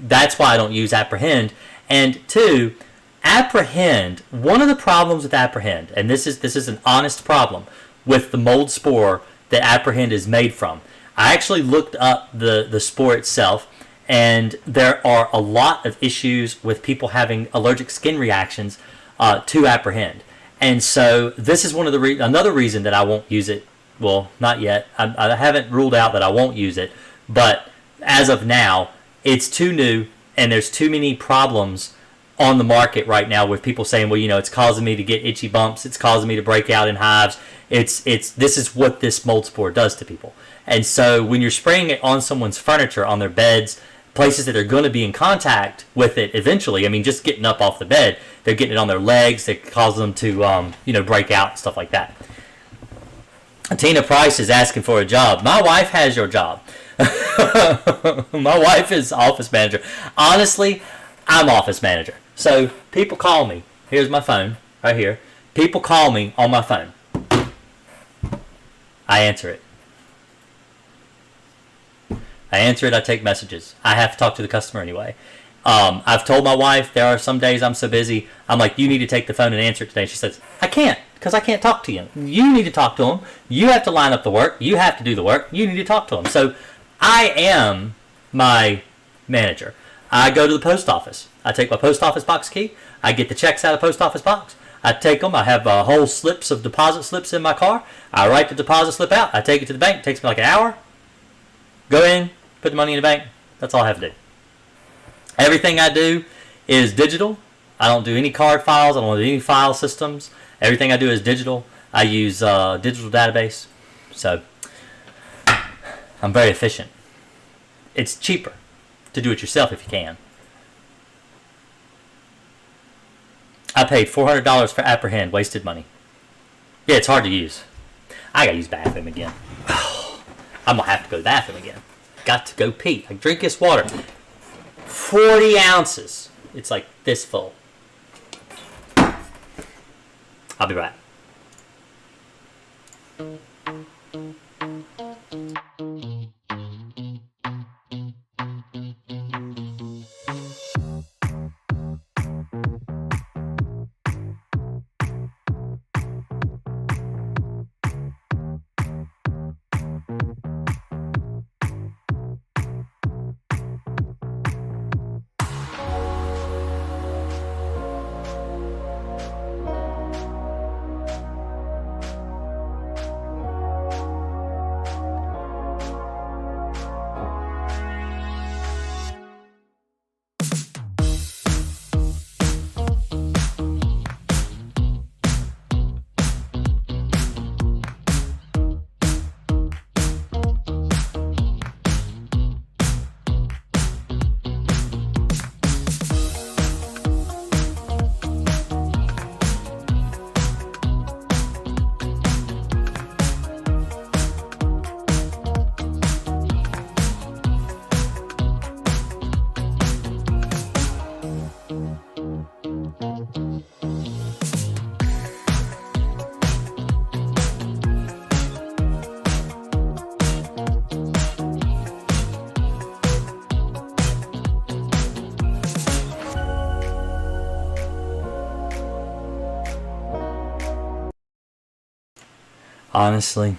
that's why I don't use Apprehend. And 2, Apprehend, one of the problems with Apprehend, and this is an honest problem with the mold spore that Apprehend is made from. I actually looked up the spore itself, and there are a lot of issues with people having allergic skin reactions to Apprehend. And so this is another reason that I won't use it. Well, not yet. I haven't ruled out that I won't use it, but as of now, it's too new, and there's too many problems on the market right now with people saying, well, it's causing me to get itchy bumps, it's causing me to break out in hives. This is what this mold spore does to people. And so when you're spraying it on someone's furniture, on their beds, places that are going to be in contact with it eventually, just getting up off the bed, they're getting it on their legs, that cause them to break out and stuff like that. Tina Price is asking for a job. My wife has your job. My wife is office manager. Honestly, I'm office manager. So people call me. Here's my phone right here. People call me on my phone. I answer it. I take messages. I have to talk to the customer anyway. I've told my wife there are some days I'm so busy. I'm like, you need to take the phone and answer it today. She says, I can't, because I can't talk to you. You need to talk to them. You have to line up the work. You have to do the work. You need to talk to them. So I am my manager. I go to the post office. I take my post office box key. I get the checks out of the post office box. I take them. I have whole slips of deposit slips in my car. I write the deposit slip out. I take it to the bank. It takes me like an hour. Go in, put the money in the bank. That's all I have to do. Everything I do is digital. I don't do any card files. I don't do any file systems. Everything I do is digital. I use digital database. So I'm very efficient. It's cheaper to do it yourself if you can. I paid $400 for Apprehend. Wasted money. Yeah, it's hard to use. I gotta use bathroom again. I'm gonna have to go to the bathroom again. Got to go pee. I drink this water. 40 ounces. It's like this full. I'll be right. Honestly,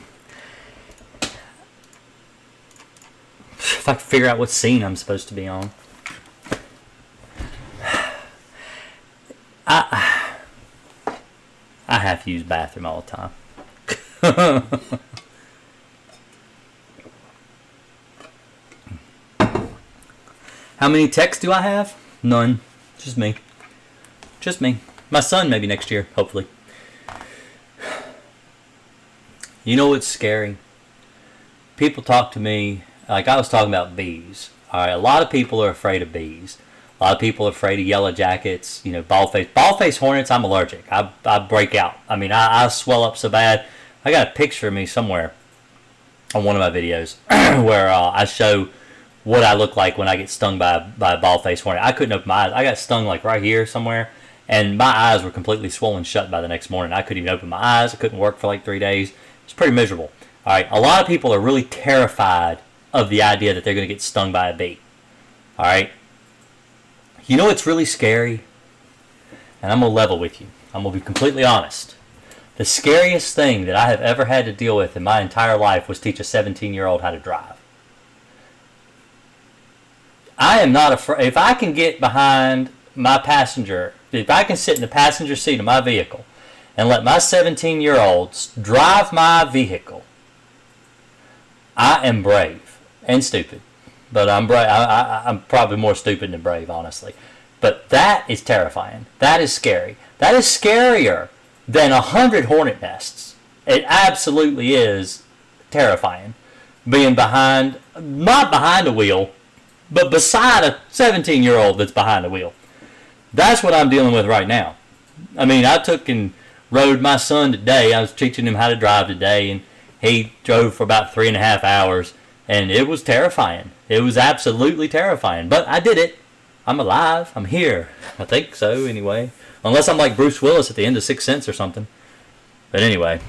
if I could figure out what scene I'm supposed to be on. I have to use the bathroom all the time. How many texts do I have? None. Just me. Just me. My son maybe next year, hopefully. You know what's scary? People talk to me, like I was talking about bees. All right, a lot of people are afraid of bees. A lot of people are afraid of yellow jackets, bald-faced hornets. I'm allergic. I break out. I mean, I swell up so bad. I got a picture of me somewhere on one of my videos where I show what I look like when I get stung by a bald-faced hornet. I couldn't open my eyes. I got stung like right here somewhere, and my eyes were completely swollen shut by the next morning. I couldn't even open my eyes. I couldn't work for like 3 days. It's pretty miserable. All right, a lot of people are really terrified of the idea that they're going to get stung by a bee. All right, you know what's really scary? And I'm going to level with you. I'm going to be completely honest. The scariest thing that I have ever had to deal with in my entire life was teach a 17-year-old how to drive. I am not afraid. If I can get behind my passenger, if I can sit in the passenger seat of my vehicle and let my 17-year-olds drive my vehicle, I am brave and stupid. But I'm brave. I'm probably more stupid than brave, honestly. But that is terrifying. That is scary. That is scarier than 100 hornet nests. It absolutely is terrifying. Being behind, not behind a wheel, but beside a 17-year-old that's behind the wheel. That's what I'm dealing with right now. I mean, I took and rode my son today. I was teaching him how to drive today, and he drove for about 3.5 hours, and it was terrifying. It was absolutely terrifying. But I did it. I'm alive. I'm here. I think so, anyway. Unless I'm like Bruce Willis at the end of Sixth Sense or something. But anyway.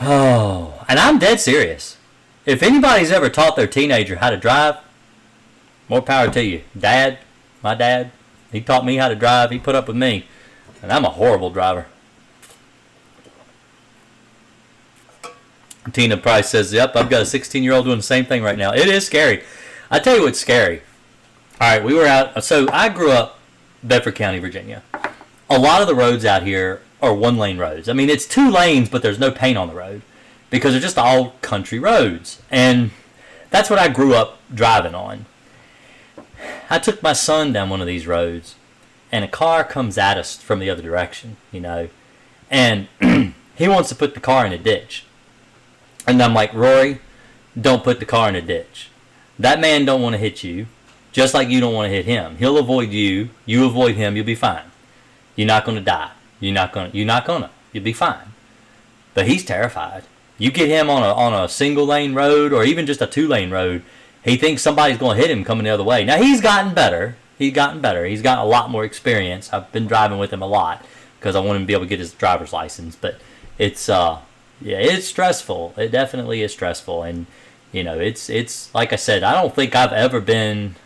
Oh, and I'm dead serious. If anybody's ever taught their teenager how to drive, more power to you. My dad, he taught me how to drive. He put up with me. And I'm a horrible driver. Tina Price says, yep, I've got a 16-year-old doing the same thing right now. It is scary. I tell you what's scary. All right, we were out. So I grew up Bedford County, Virginia. a lot of the roads out here are 1-lane roads. I mean, it's 2 lanes, but there's no paint on the road because they're just all country roads. And that's what I grew up driving on. I took my son down one of these roads, and a car comes at us from the other direction, you know, and he wants to put the car in a ditch. And I'm like, Rory, don't put the car in a ditch. That man don't want to hit you, just like you don't want to hit him. He'll avoid you. You avoid him. You'll be fine. You're not going to die. You're not going to. You'll be fine. But he's terrified. You get him on a single lane road or even just a 2-lane road, he thinks somebody's going to hit him coming the other way. Now, he's gotten better. He's gotten a lot more experience. I've been driving with him a lot because I want him to be able to get his driver's license. But it's it's stressful. It definitely is stressful. And, you know, it's like I said, I don't think I've ever been...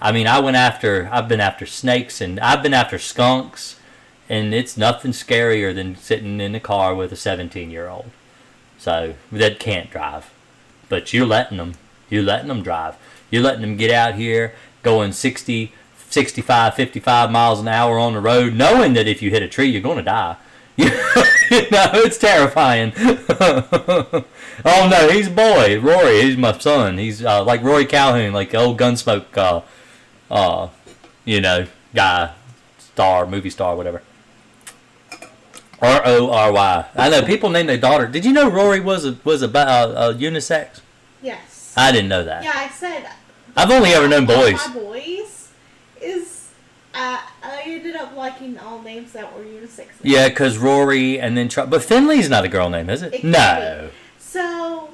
I mean, I've been after snakes and I've been after skunks, and it's nothing scarier than sitting in the car with a 17-year-old. So, that can't drive. But you're letting them drive. You're letting them get out here going 60, 65, 55 miles an hour on the road, knowing that if you hit a tree, you're going to die. You know, it's terrifying. Oh, no, he's a boy. Rory, he's my son. He's like Rory Calhoun, like the old Gunsmoke you know, guy, movie star, whatever. Rory. I know people name their daughter. Did you know Rory was a unisex? Yes. I didn't know that. Yeah, I said. I've only ever known boys. My boys is I ended up liking all names that were unisex names. Yeah, because Rory and then but Finley's not a girl name, is it? No. So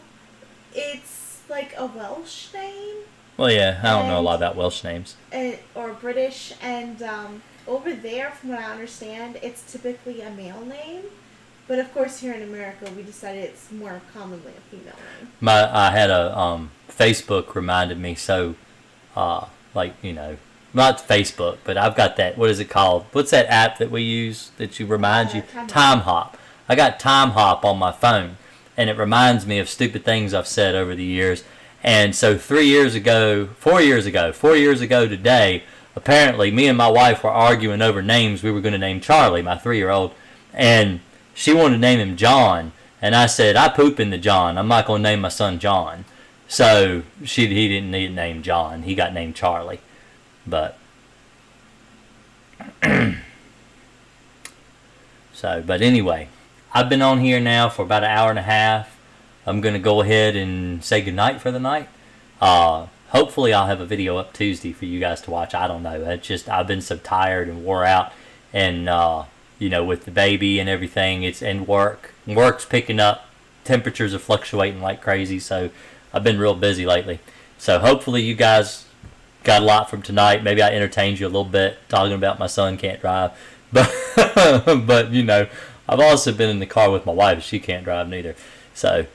it's like a Welsh name. Well, yeah, I don't know a lot about Welsh names. Or British, and over there, from what I understand, it's typically a male name. But of course, here in America, we decided it's more commonly a female name. I had a Facebook reminded me, so like, you know, not Facebook, but I've got that. What is it called? What's that app that we use that reminds you? Time Hop. I got Time Hop on my phone, and it reminds me of stupid things I've said over the years. And so 4 years ago today, apparently me and my wife were arguing over names. We were going to name Charlie, my 3-year-old, and she wanted to name him John. And I said, I poop in the John. I'm not going to name my son John. So he didn't need to name John. He got named Charlie. But but anyway, I've been on here now for about an hour and a half. I'm going to go ahead and say goodnight for the night. Hopefully I'll have a video up Tuesday for you guys to watch. I don't know. I've been so tired and wore out. And, you know, with the baby and everything, work's picking up. Temperatures are fluctuating like crazy. So I've been real busy lately. So hopefully you guys got a lot from tonight. Maybe I entertained you a little bit talking about my son can't drive. But you know, I've also been in the car with my wife. She can't drive neither. So